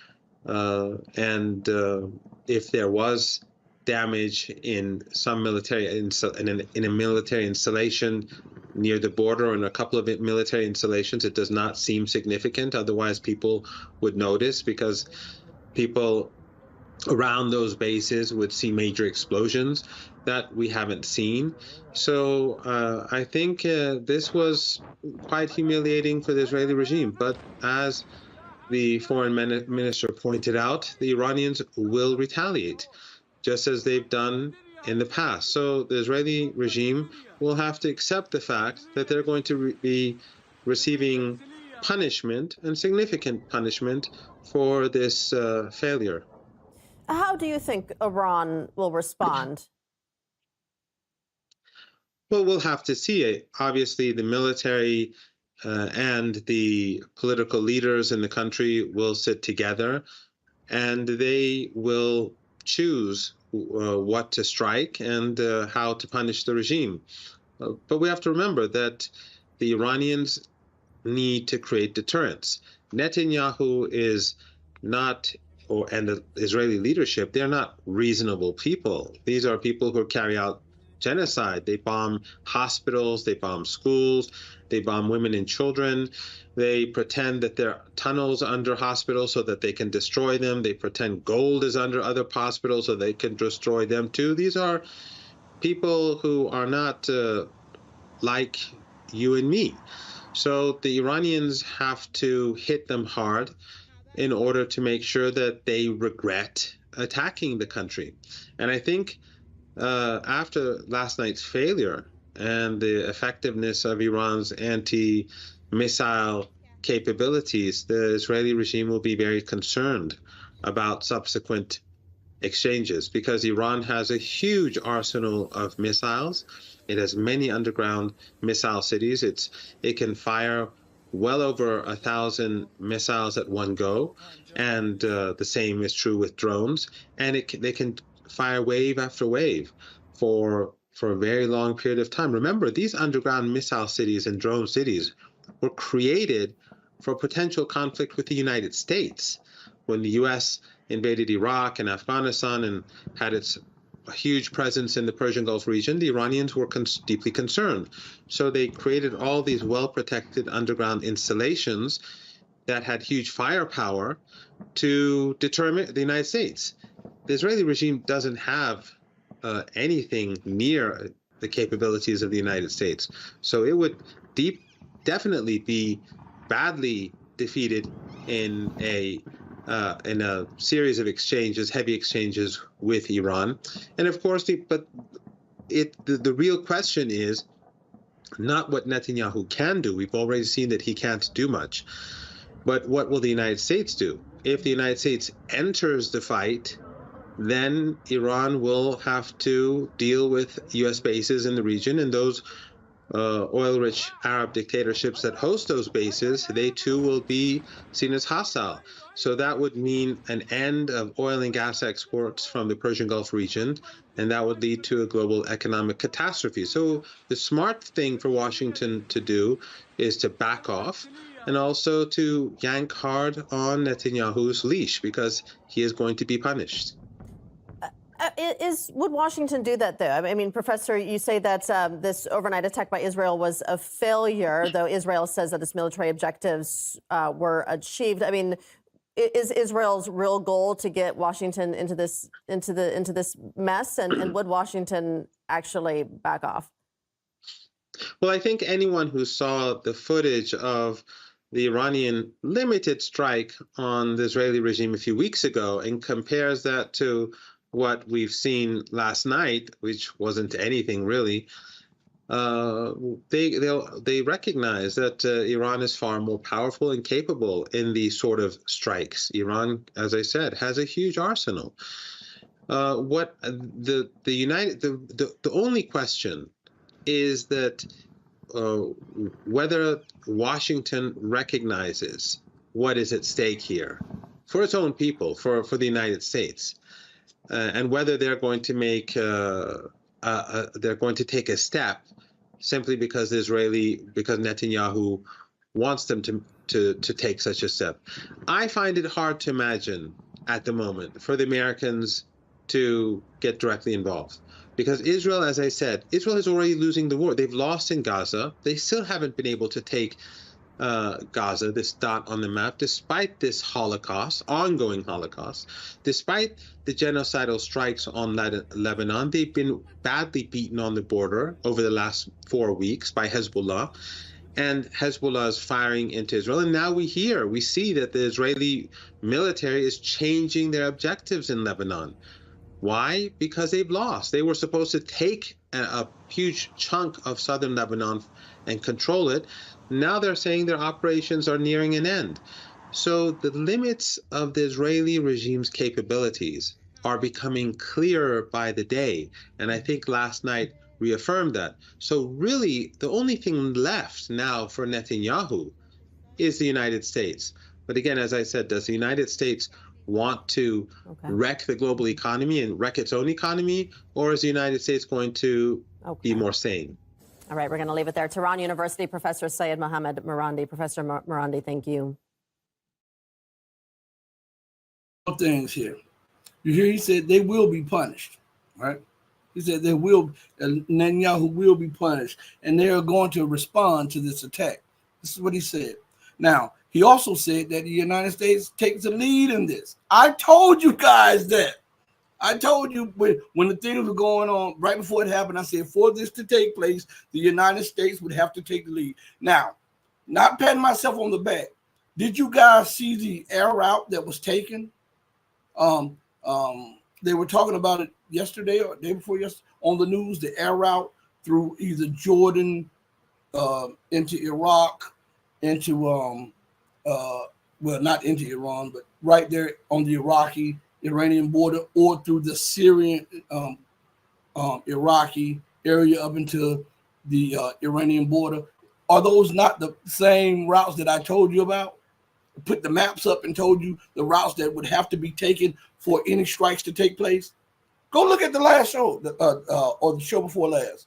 and if there was damage in some military in a military installation near the border or in a couple of military installations, it does not seem significant. Otherwise, people would notice, because people around those bases would see major explosions that we haven't seen. So I think this was quite humiliating for the Israeli regime. But as the foreign minister pointed out, the Iranians will retaliate, just as they've done in the past. So the Israeli regime will have to accept the fact that they're going to be receiving punishment, and significant punishment, for this failure. How do you think Iran will respond? Well, we'll have to see it. Obviously, the military and the political leaders in the country will sit together, and they will choose what to strike and how to punish the regime. But we have to remember that the Iranians need to create deterrence. Netanyahu is not, and the Israeli leadership, they're not reasonable people. These are people who carry out genocide. They bomb hospitals, they bomb schools, they bomb women and children. They pretend that there are tunnels under hospitals so that they can destroy them. They pretend gold is under other hospitals so they can destroy them too. These are people who are not like you and me. So the Iranians have to hit them hard in order to make sure that they regret attacking the country. And I think after last night's failure and the effectiveness of Iran's anti-missile capabilities, the Israeli regime will be very concerned about subsequent exchanges, because Iran has a huge arsenal of missiles. It has many underground missile cities. It can fire well over 1,000 missiles at one go, and the same is true with drones. And they can fire wave after wave for a very long period of time. Remember, these underground missile cities and drone cities were created for potential conflict with the United States. When the U.S. invaded Iraq and Afghanistan and had its huge presence in the Persian Gulf region, the Iranians were deeply concerned. So they created all these well-protected underground installations that had huge firepower to determine the United States. The Israeli regime doesn't have anything near the capabilities of the United States. So it would definitely be badly defeated in a series of exchanges, heavy exchanges with Iran. And of course, the real question is not what Netanyahu can do. We've already seen that he can't do much. But what will the United States do? If the United States enters the fight, then Iran will have to deal with U.S. bases in the region, and those oil-rich Arab dictatorships that host those bases, they too will be seen as hostile. So that would mean an end of oil and gas exports from the Persian Gulf region, and that would lead to a global economic catastrophe. So the smart thing for Washington to do is to back off, and also to yank hard on Netanyahu's leash, because he is going to be punished. Would Washington do that, though? I mean, Professor, you say that this overnight attack by Israel was a failure, though Israel says that its military objectives were achieved. I mean, is Israel's real goal to get Washington into this mess, and would Washington actually back off? Well, I think anyone who saw the footage of the Iranian limited strike on the Israeli regime a few weeks ago and compares that to what we've seen last night, which wasn't anything really, they recognize that Iran is far more powerful and capable in these sort of strikes. Iran, as I said, has a huge arsenal. What the only question is that whether Washington recognizes what is at stake here for its own people, for the United States. And whether they're going to take a step simply because Netanyahu wants them to take such a step. I find it hard to imagine at the moment for the Americans to get directly involved. Because Israel, as I said, Israel is already losing the war. They've lost in Gaza. They still haven't been able to take Gaza, this dot on the map, despite this Holocaust, ongoing Holocaust, despite the genocidal strikes on Lebanon. They've been badly beaten on the border over the last 4 weeks by Hezbollah, and Hezbollah is firing into Israel. And now we see that the Israeli military is changing their objectives in Lebanon. Why? Because they've lost. They were supposed to take a huge chunk of southern Lebanon and control it. Now they're saying their operations are nearing an end. So the limits of the Israeli regime's capabilities are becoming clearer by the day. And I think last night reaffirmed that. So really, the only thing left now for Netanyahu is the United States. But again, as I said, does the United States want to wreck the global economy and wreck its own economy, or is the United States going to be more sane? All right, we're going to leave it there. Tehran University Professor Syed Mohammed Marandi. Professor Marandi, thank you. Things here. You hear he said they will be punished, right? He said they will, Netanyahu will be punished, and they are going to respond to this attack. This is what he said. Now, he also said that the United States takes the lead in this. I told you guys that. I told you when the things were going on, right before it happened, I said for this to take place, the United States would have to take the lead. Now, not patting myself on the back, did you guys see the air route that was taken? They were talking about it yesterday or the day before yesterday on the news, the air route through either Jordan, into Iraq, into well, not into Iran, but right there on the Iranian border, or through the Syrian Iraqi area up into the Iranian border. Are those not the same routes that I told you about? Put the maps up and told you the routes that would have to be taken for any strikes to take place. Go look at the last show, or the show before last.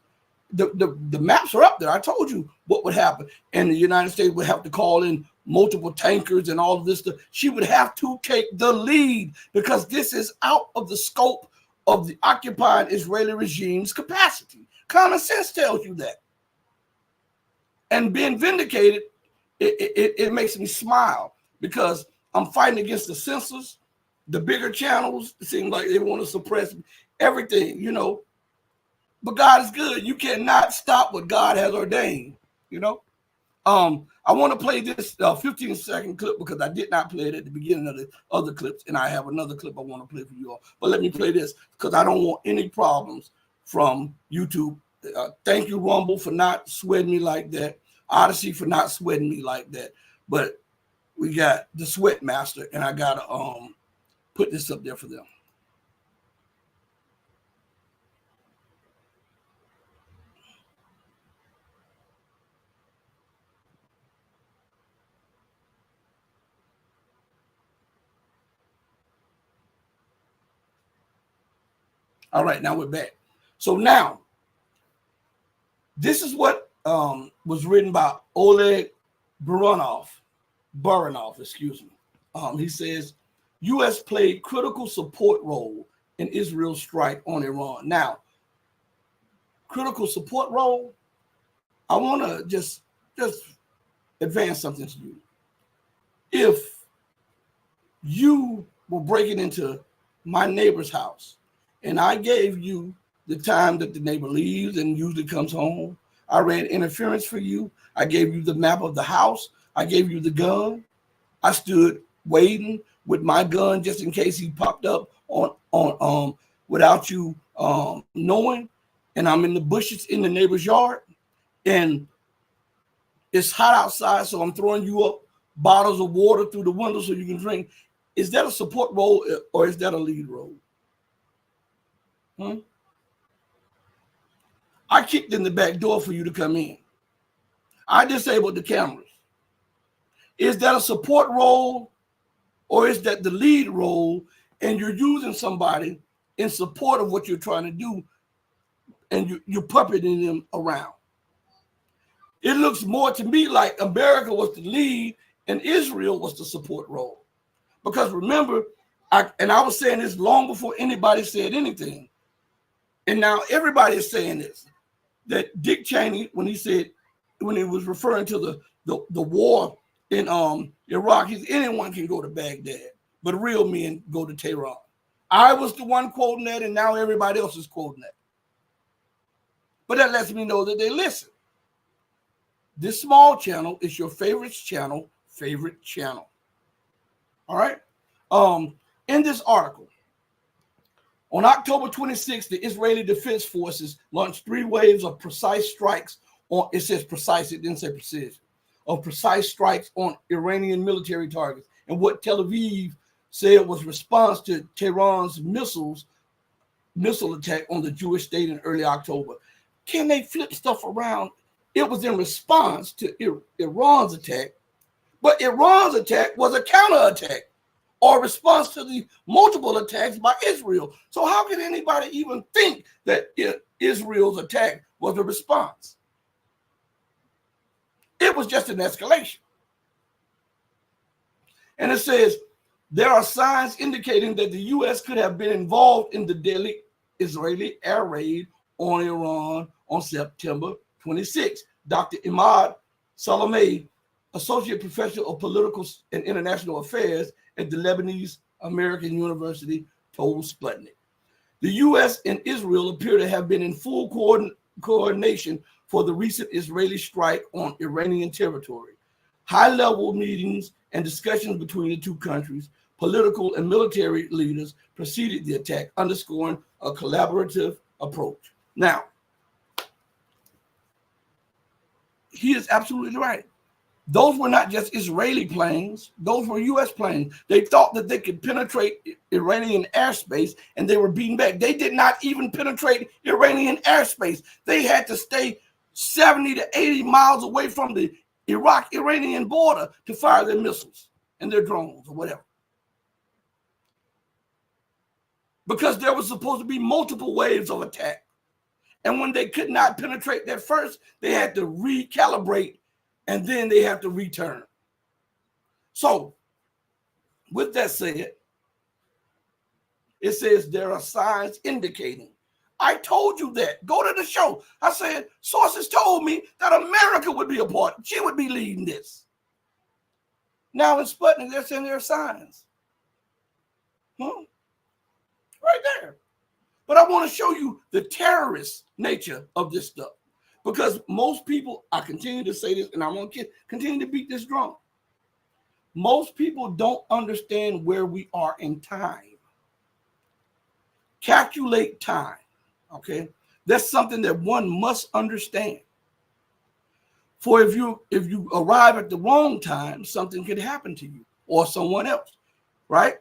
The maps are up there. I told you what would happen, and the United States would have to call in multiple tankers and all of this stuff. She would have to take the lead because this is out of the scope of the occupying Israeli regime's capacity. Common sense tells you that. And being vindicated, it makes me smile because I'm fighting against the censors, the bigger channels. It seems like they want to suppress everything, you know. But God is good. You cannot stop what God has ordained, you know. I want to play this 15-second clip because I did not play it at the beginning of the other clips, and I have another clip I want to play for you all. But let me play this because I don't want any problems from YouTube. Thank you, Rumble, for not sweating me like that. Odyssey for not sweating me like that. But we got the Sweat Master, and I got to put this up there for them. All right, now we're back. So now, this is what was written by Oleg Baranov, excuse me. He says, U.S. played critical support role in Israel's strike on Iran. Now, critical support role, I want to just advance something to you. If you were breaking into my neighbor's house, and I gave you the time that the neighbor leaves and usually comes home. I ran interference for you. I gave you the map of the house. I gave you the gun. I stood waiting with my gun just in case he popped up on without you knowing. And I'm in the bushes in the neighbor's yard, and it's hot outside, so I'm throwing you up bottles of water through the window so you can drink. Is that a support role or is that a lead role? I kicked in the back door for you to come in. I disabled the cameras. Is that a support role or is that the lead role, and you're using somebody in support of what you're trying to do and you're puppeting them around? It looks more to me like America was the lead and Israel was the support role. Because remember, I was saying this long before anybody said anything. And now everybody is saying this, that Dick Cheney, when he was referring to the war in Iraq, he said anyone can go to Baghdad, but real men go to Tehran. I was the one quoting that, and now everybody else is quoting that. But that lets me know that they listen. This small channel is your favorite channel. All right. In this article, on October 26th, the Israeli Defense Forces launched 3 waves of precise strikes on, it says precise, it didn't say precision, of precise strikes on Iranian military targets. And what Tel Aviv said was response to Tehran's missile attack on the Jewish state in early October. Can they flip stuff around? It was in response to Iran's attack, but Iran's attack was a counterattack or response to the multiple attacks by Israel. So how can anybody even think that Israel's attack was a response? It was just an escalation. And it says, there are signs indicating that the U.S. could have been involved in the deadly Israeli air raid on Iran on September 26. Dr. Imad Salameh, Associate Professor of Political and International Affairs at the Lebanese American University, told Sputnik. The U.S. and Israel appear to have been in full coordination for the recent Israeli strike on Iranian territory. High-level meetings and discussions between the two countries, political and military leaders preceded the attack, underscoring a collaborative approach. Now, he is absolutely right. Those were not just Israeli planes, those were U.S. planes. They thought that they could penetrate Iranian airspace, and they were beaten back. They did not even penetrate Iranian airspace. They had to stay 70 to 80 miles away from the Iraq-Iranian border to fire their missiles and their drones or whatever. Because there was supposed to be multiple waves of attack. And when they could not penetrate that first, they had to recalibrate, and then they have to return. So, with that said, it says there are signs indicating. I told you that. Go to the show. I said, sources told me that America would be a part. She would be leading this. Now in Sputnik, they're saying there are signs. Right there. But I want to show you the terrorist nature of this stuff. Because most people, I continue to say this, and I'm going to continue to beat this drum. Most people don't understand where we are in time. Calculate time, okay? That's something that one must understand. For if you arrive at the wrong time, something could happen to you or someone else, right?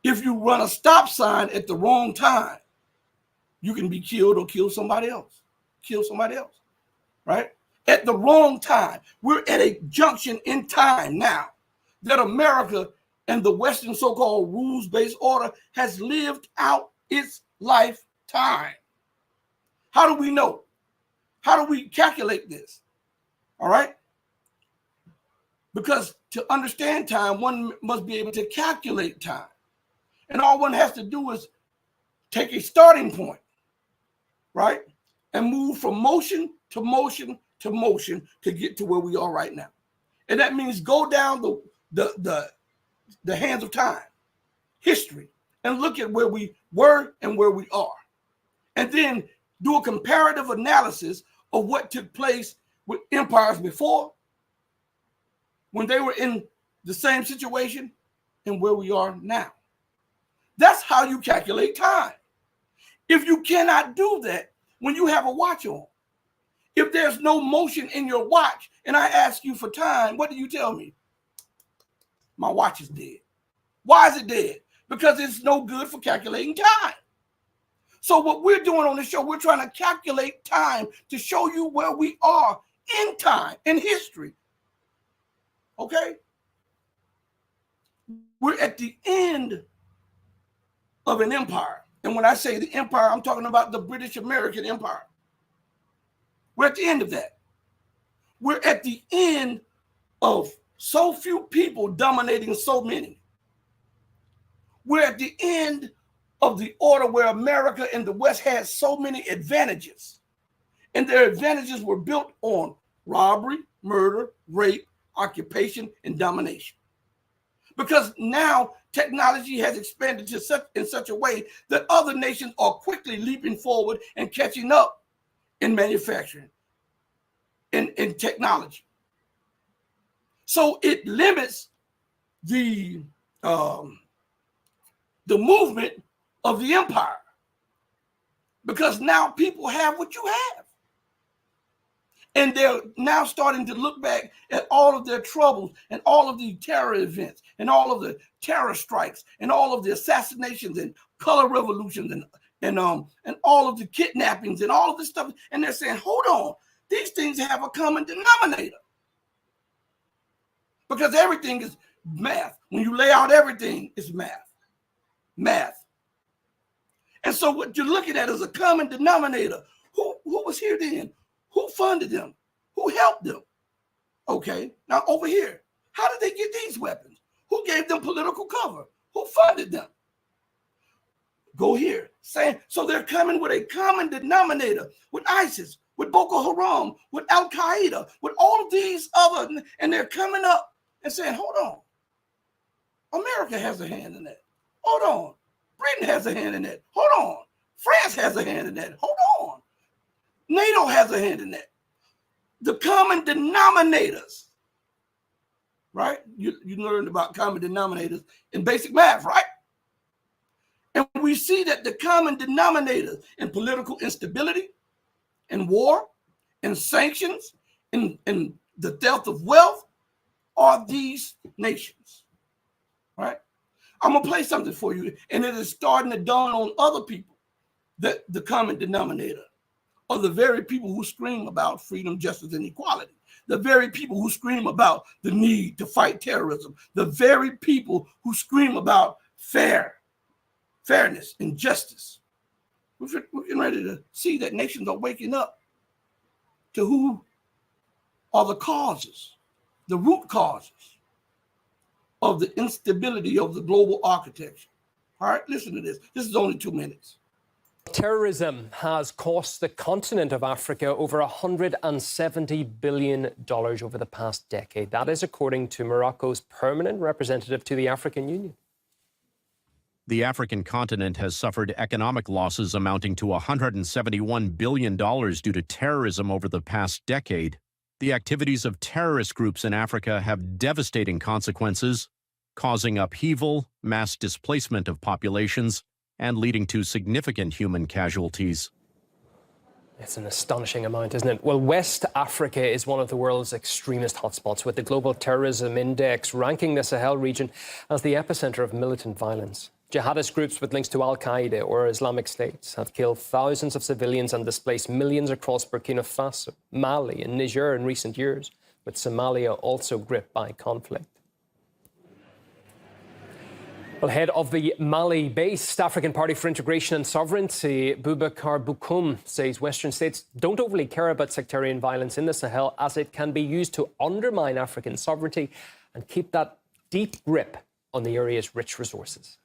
If you run a stop sign at the wrong time, you can be killed or kill somebody else. Right? At the wrong time. We're at a junction in time now that America and the Western so-called rules-based order has lived out its lifetime. How do we know? How do we calculate this? All right? Because to understand time, one must be able to calculate time. And all one has to do is take a starting point, right? And move from motion to motion to motion to get to where we are right now. And that means go down the hands of time, history, and look at where we were and where we are. And then do a comparative analysis of what took place with empires before, when they were in the same situation, and where we are now. That's how you calculate time. If you cannot do that when you have a watch on, if there's no motion in your watch and I ask you for time, what do you tell me? My watch is dead. Why is it dead? Because it's no good for calculating time. So what we're doing on the show, we're trying to calculate time to show you where we are in time, in history. Okay? We're at the end of an empire. And when I say the empire, I'm talking about the British American Empire. We're at the end of that. We're at the end of so few people dominating so many. we're at the end of the order where America and the West had so many advantages. And their advantages were built on robbery, murder, rape, occupation, and domination. Because now technology has expanded in such a way that other nations are quickly leaping forward and catching up in manufacturing, in technology. So it limits the movement of the empire, because now people have what you have. And they're now starting to look back at all of their troubles and all of the terror events and all of the terror strikes and all of the assassinations and color revolutions and all of the kidnappings and all of this stuff. And they're saying, hold on, these things have a common denominator. Because everything is math. When you lay out everything, it's math. Math. And so what you're looking at is a common denominator. Who was here then? Who funded them? Who helped them? Okay, now over here, how did they get these weapons? Who gave them political cover? Who funded them? Go here, saying, so they're coming with a common denominator with ISIS, with Boko Haram, with Al Qaeda, with all of these other, and they're coming up and saying, hold on, America has a hand in that. Hold on, Britain has a hand in that. Hold on, France has a hand in that. Hold on. NATO has a hand in that. The common denominators, right? You learned about common denominators in basic math, right? And we see that the common denominators in political instability, in war, in sanctions, in the theft of wealth are these nations, right? I'm going to play something for you, and it is starting to dawn on other people that the common denominator are the very people who scream about freedom, justice, and equality. The very people who scream about the need to fight terrorism. The very people who scream about fairness, and justice. We're getting ready to see that nations are waking up to who are the causes, the root causes of the instability of the global architecture. All right, listen to this. This is only 2 minutes. Terrorism has cost the continent of Africa over $170 billion over the past decade. That is according to Morocco's permanent representative to the African Union. The African continent has suffered economic losses amounting to $171 billion due to terrorism over the past decade. The activities of terrorist groups in Africa have devastating consequences, causing upheaval, mass displacement of populations, and leading to significant human casualties. It's an astonishing amount, isn't it? Well, West Africa is one of the world's extremist hotspots, with the Global Terrorism Index ranking the Sahel region as the epicenter of militant violence. Jihadist groups with links to Al Qaeda or Islamic State have killed thousands of civilians and displaced millions across Burkina Faso, Mali, and Niger in recent years, with Somalia also gripped by conflict. Well, head of the Mali-based African Party for Integration and Sovereignty, Boubacar Bokoum, says Western states don't overly care about sectarian violence in the Sahel, as it can be used to undermine African sovereignty and keep that deep grip on the area's rich resources.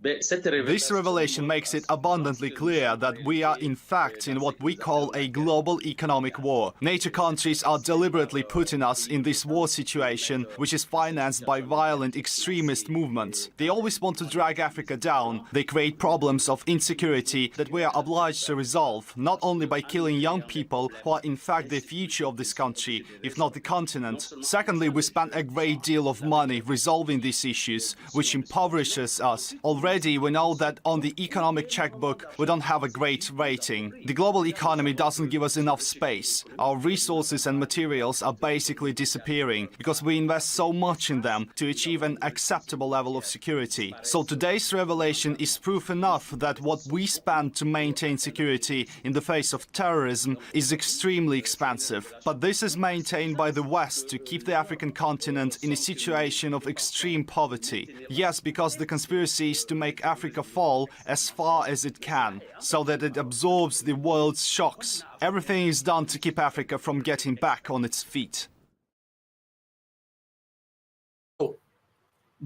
This revelation makes it abundantly clear that we are in fact in what we call a global economic war. NATO countries are deliberately putting us in this war situation, which is financed by violent extremist movements. They always want to drag Africa down. They create problems of insecurity that we are obliged to resolve, not only by killing young people who are in fact the future of this country, if not the continent. Secondly, we spend a great deal of money resolving these issues, which impoverishes us. Already we know that on the economic checkbook we don't have a great rating. The global economy doesn't give us enough space. Our resources and materials are basically disappearing because we invest so much in them to achieve an acceptable level of security. So today's revelation is proof enough that what we spend to maintain security in the face of terrorism is extremely expensive. But this is maintained by the West to keep the African continent in a situation of extreme poverty. Yes, because the conspiracy is to make Africa fall as far as it can, so that it absorbs the world's shocks. Everything is done to keep Africa from getting back on its feet.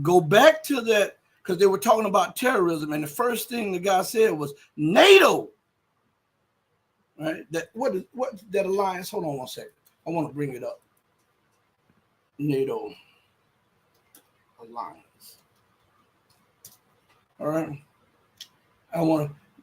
Go back to that because they were talking about terrorism, and the first thing the guy said was NATO. Right? What that alliance? Hold on one second. I want to bring it up. NATO alliance. All right.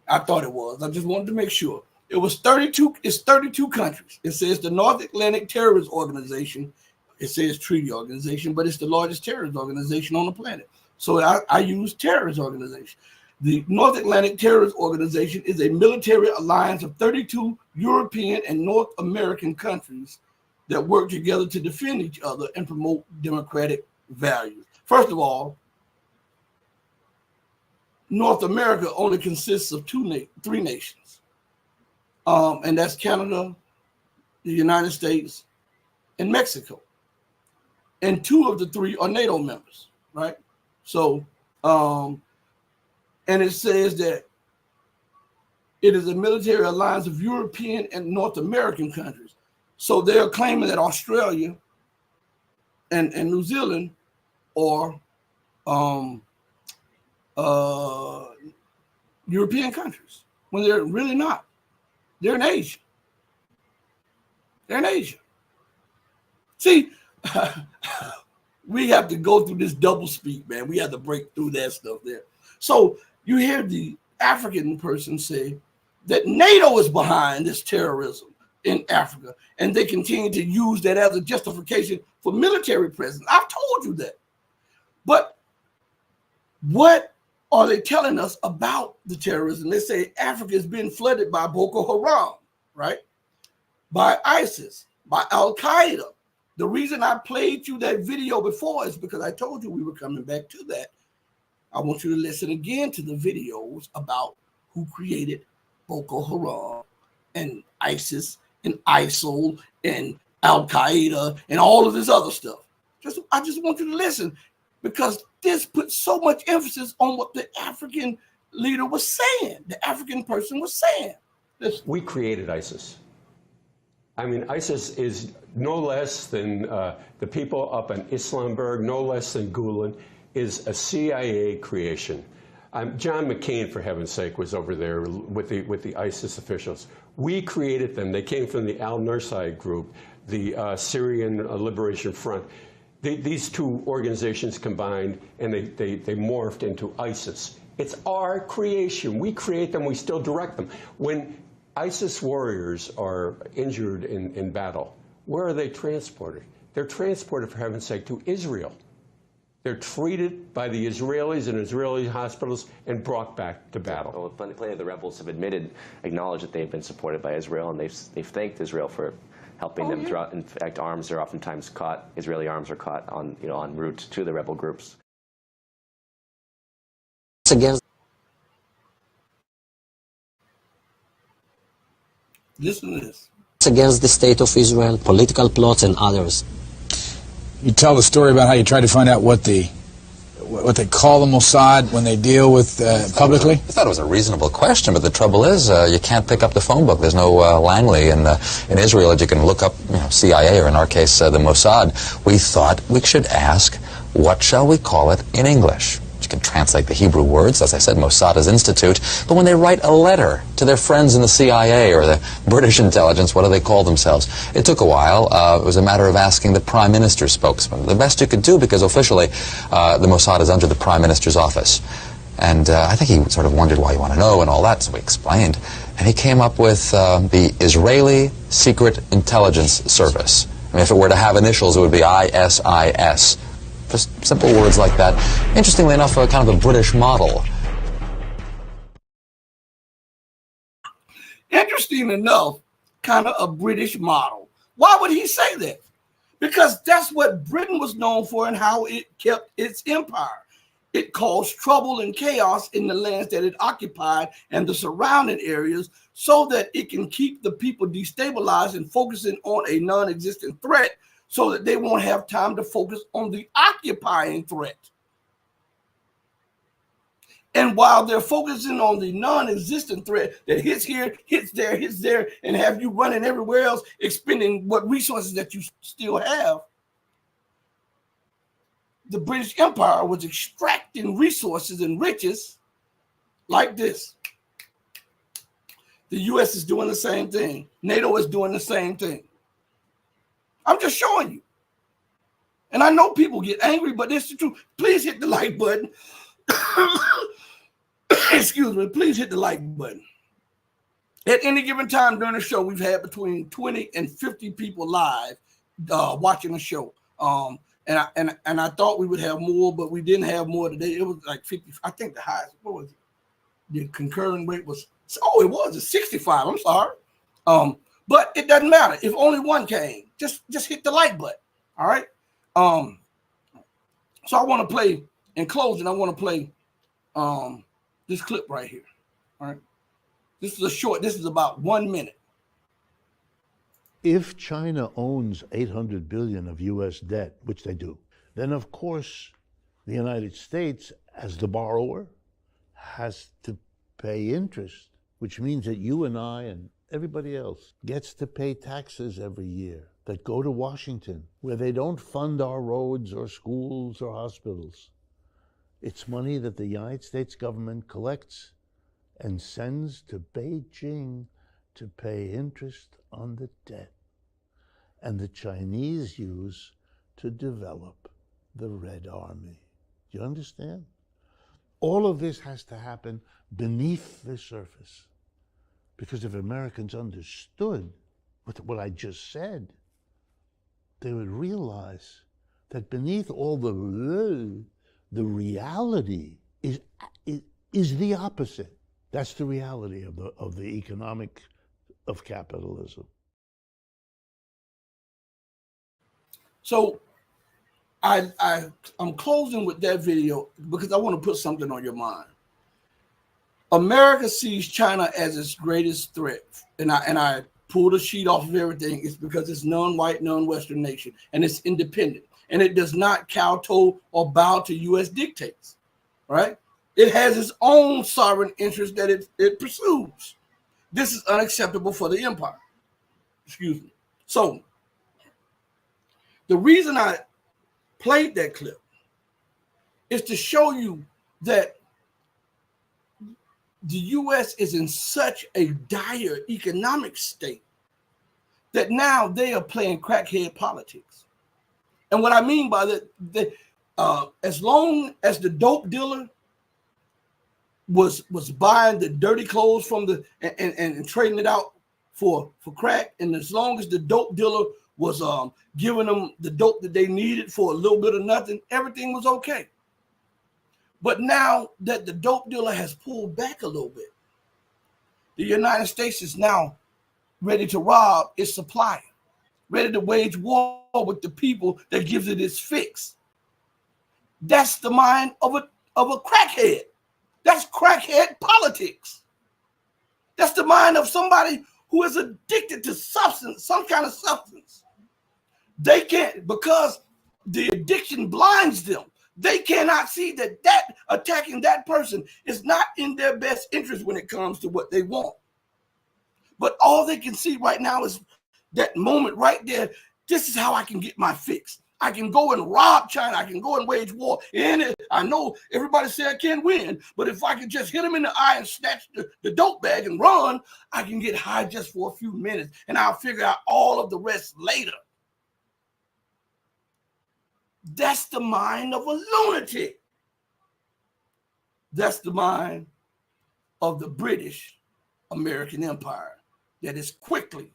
I thought it was. I just wanted to make sure. It was 32. It's 32 countries. It says the North Atlantic Terrorist Organization. It says treaty organization, but it's the largest terrorist organization on the planet. So I use terrorist organization. The North Atlantic Terrorist Organization is a military alliance of 32 European and North American countries that work together to defend each other and promote democratic values. First of all, North America only consists of three nations, and that's Canada, the United States, and Mexico. And two of the three are NATO members, right? So, and it says that it is a military alliance of European and North American countries. So they are claiming that Australia and New Zealand are European countries, when they're really not. They're in Asia. They're in Asia. See, we have to go through this double speak, man. We have to break through that stuff there. So you hear the African person say that NATO is behind this terrorism in Africa, and they continue to use that as a justification for military presence. I've told you that. But what are they telling us about the terrorism? They say Africa is being flooded by Boko Haram, right? By ISIS, by Al-Qaeda. The reason I played you that video before is because I told you we were coming back to that. I want you to listen again to the videos about who created Boko Haram and ISIS and ISIL and Al-Qaeda and all of this other stuff. I just want you to listen, because this puts so much emphasis on what the African leader was saying, the African person was saying. Listen. We created ISIS. I mean, ISIS is no less than the people up in Islamberg, no less than Gulen, is a CIA creation. John McCain, for heaven's sake, was over there with the ISIS officials. We created them. They came from the Al-Nusra group, the Syrian Liberation Front. These two organizations combined, and they morphed into ISIS. It's our creation. We create them. We still direct them. When ISIS warriors are injured in battle, where are they transported? They're transported, for heaven's sake, to Israel. They're treated by the Israelis in Israeli hospitals and brought back to battle. Well, plenty of the rebels have acknowledged that they've been supported by Israel, and they've thanked Israel for helping them throughout. In fact, arms are oftentimes caught. Israeli arms are caught on en route to the rebel groups. It's against. Listen to this. It's against the state of Israel, political plots, and others. You tell the story about how you tried to find out what they call the Mossad when they deal with publicly? I thought it was a reasonable question, but the trouble is you can't pick up the phone book. There's no Langley in Israel that you can look up, CIA, or in our case, the Mossad. We thought we should ask, what shall we call it in English? You can translate the Hebrew words, as I said, Mossad is institute, but when they write a letter to their friends in the CIA or the British intelligence, what do they call themselves? It took a while. It was a matter of asking the Prime Minister's spokesman. The best you could do, because officially the Mossad is under the Prime Minister's office. And I think he sort of wondered why you want to know and all that, so we explained. And he came up with the Israeli Secret Intelligence Service. I mean, if it were to have initials, it would be ISIS. Just simple words like that. Interestingly enough, kind of a British model. Interesting enough, kind of a British model. Why would he say that? Because that's what Britain was known for and how it kept its empire. It caused trouble and chaos in the lands that it occupied and the surrounding areas so that it can keep the people destabilized and focusing on a non-existent threat, so that they won't have time to focus on the occupying threat. And while they're focusing on the non-existent threat that hits here, hits there, and have you running everywhere else, expending what resources that you still have, the British Empire was extracting resources and riches like this. The U.S. is doing the same thing. NATO is doing the same thing. I'm just showing you. And I know people get angry, but it's the truth. Please hit the like button. Excuse me. Please hit the like button. At any given time during the show, we've had between 20 and 50 people live watching the show. And I thought we would have more, but we didn't have more today. It was like 50. I think the highest, what was it? The concurrent rate was, it was 65. I'm sorry. But it doesn't matter. If only one came, just hit the like button. All right. So I want to play, in closing, I want to play this clip right here. All right. This is about 1 minute. If China owns $800 billion of U.S. debt, which they do, then of course the United States, as the borrower, has to pay interest, which means that you and I and everybody else gets to pay taxes every year that go to Washington, where they don't fund our roads or schools or hospitals. It's money that the United States government collects and sends to Beijing to pay interest on the debt. And the Chinese use to develop the Red Army. Do you understand? All of this has to happen beneath the surface. Because if Americans understood what I just said, they would realize that beneath all the reality is the opposite. That's the reality of the economic of capitalism. So I'm closing with that video because I want to put something on your mind. America sees China as its greatest threat, and I pulled a sheet off of everything. It's because it's non-white, non-Western nation, and it's independent, and it does not kowtow or bow to U.S. dictates. Right? It has its own sovereign interest that it pursues. This is unacceptable for the empire. Excuse me. So the reason I played that clip is to show you that the U.S. is in such a dire economic state that now they are playing crackhead politics. And what I mean by that, as long as the dope dealer was buying the dirty clothes from and trading it out for crack, and as long as the dope dealer was giving them the dope that they needed for a little bit of nothing, everything was okay. But now that the dope dealer has pulled back a little bit, the United States is now ready to rob its supplier, ready to wage war with the people that gives it its fix. That's the mind of a crackhead. That's crackhead politics. That's the mind of somebody who is addicted to substance, some kind of substance. They can't, because the addiction blinds them. They cannot see that attacking that person is not in their best interest when it comes to what they want. But all they can see right now is that moment right there. This is how I can get my fix. I can go and rob China. I can go and wage war. And I know everybody say I can't win, but if I can just hit them in the eye and snatch the dope bag and run, I can get high just for a few minutes, and I'll figure out all of the rest later. That's the mind of a lunatic. That's the mind of the British American Empire that is quickly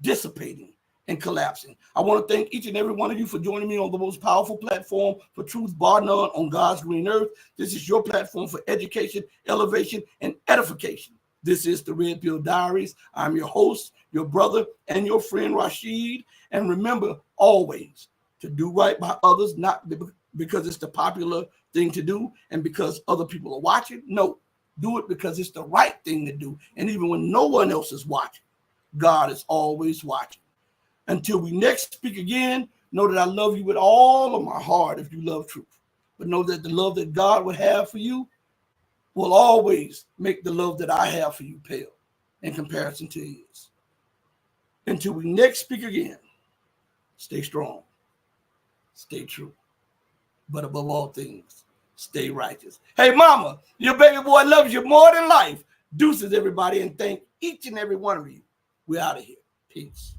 dissipating and collapsing. I want to thank each and every one of you for joining me on the most powerful platform for truth, bar none, on God's green earth. This is your platform for education, elevation, and edification. This is the Red Pill Diaries. I'm your host, your brother, and your friend Rashid. And remember always to do right by others, not because it's the popular thing to do and because other people are watching. No, do it because it's the right thing to do. And even when no one else is watching, God is always watching. Until we next speak again, know that I love you with all of my heart if you love truth. But know that the love that God would have for you will always make the love that I have for you pale in comparison to his. Until we next speak again, stay strong, stay true. but above all things, stay righteous. Hey, mama, your baby boy loves you more than life. Deuces, everybody, and thank each and every one of you. We're out of here. Peace.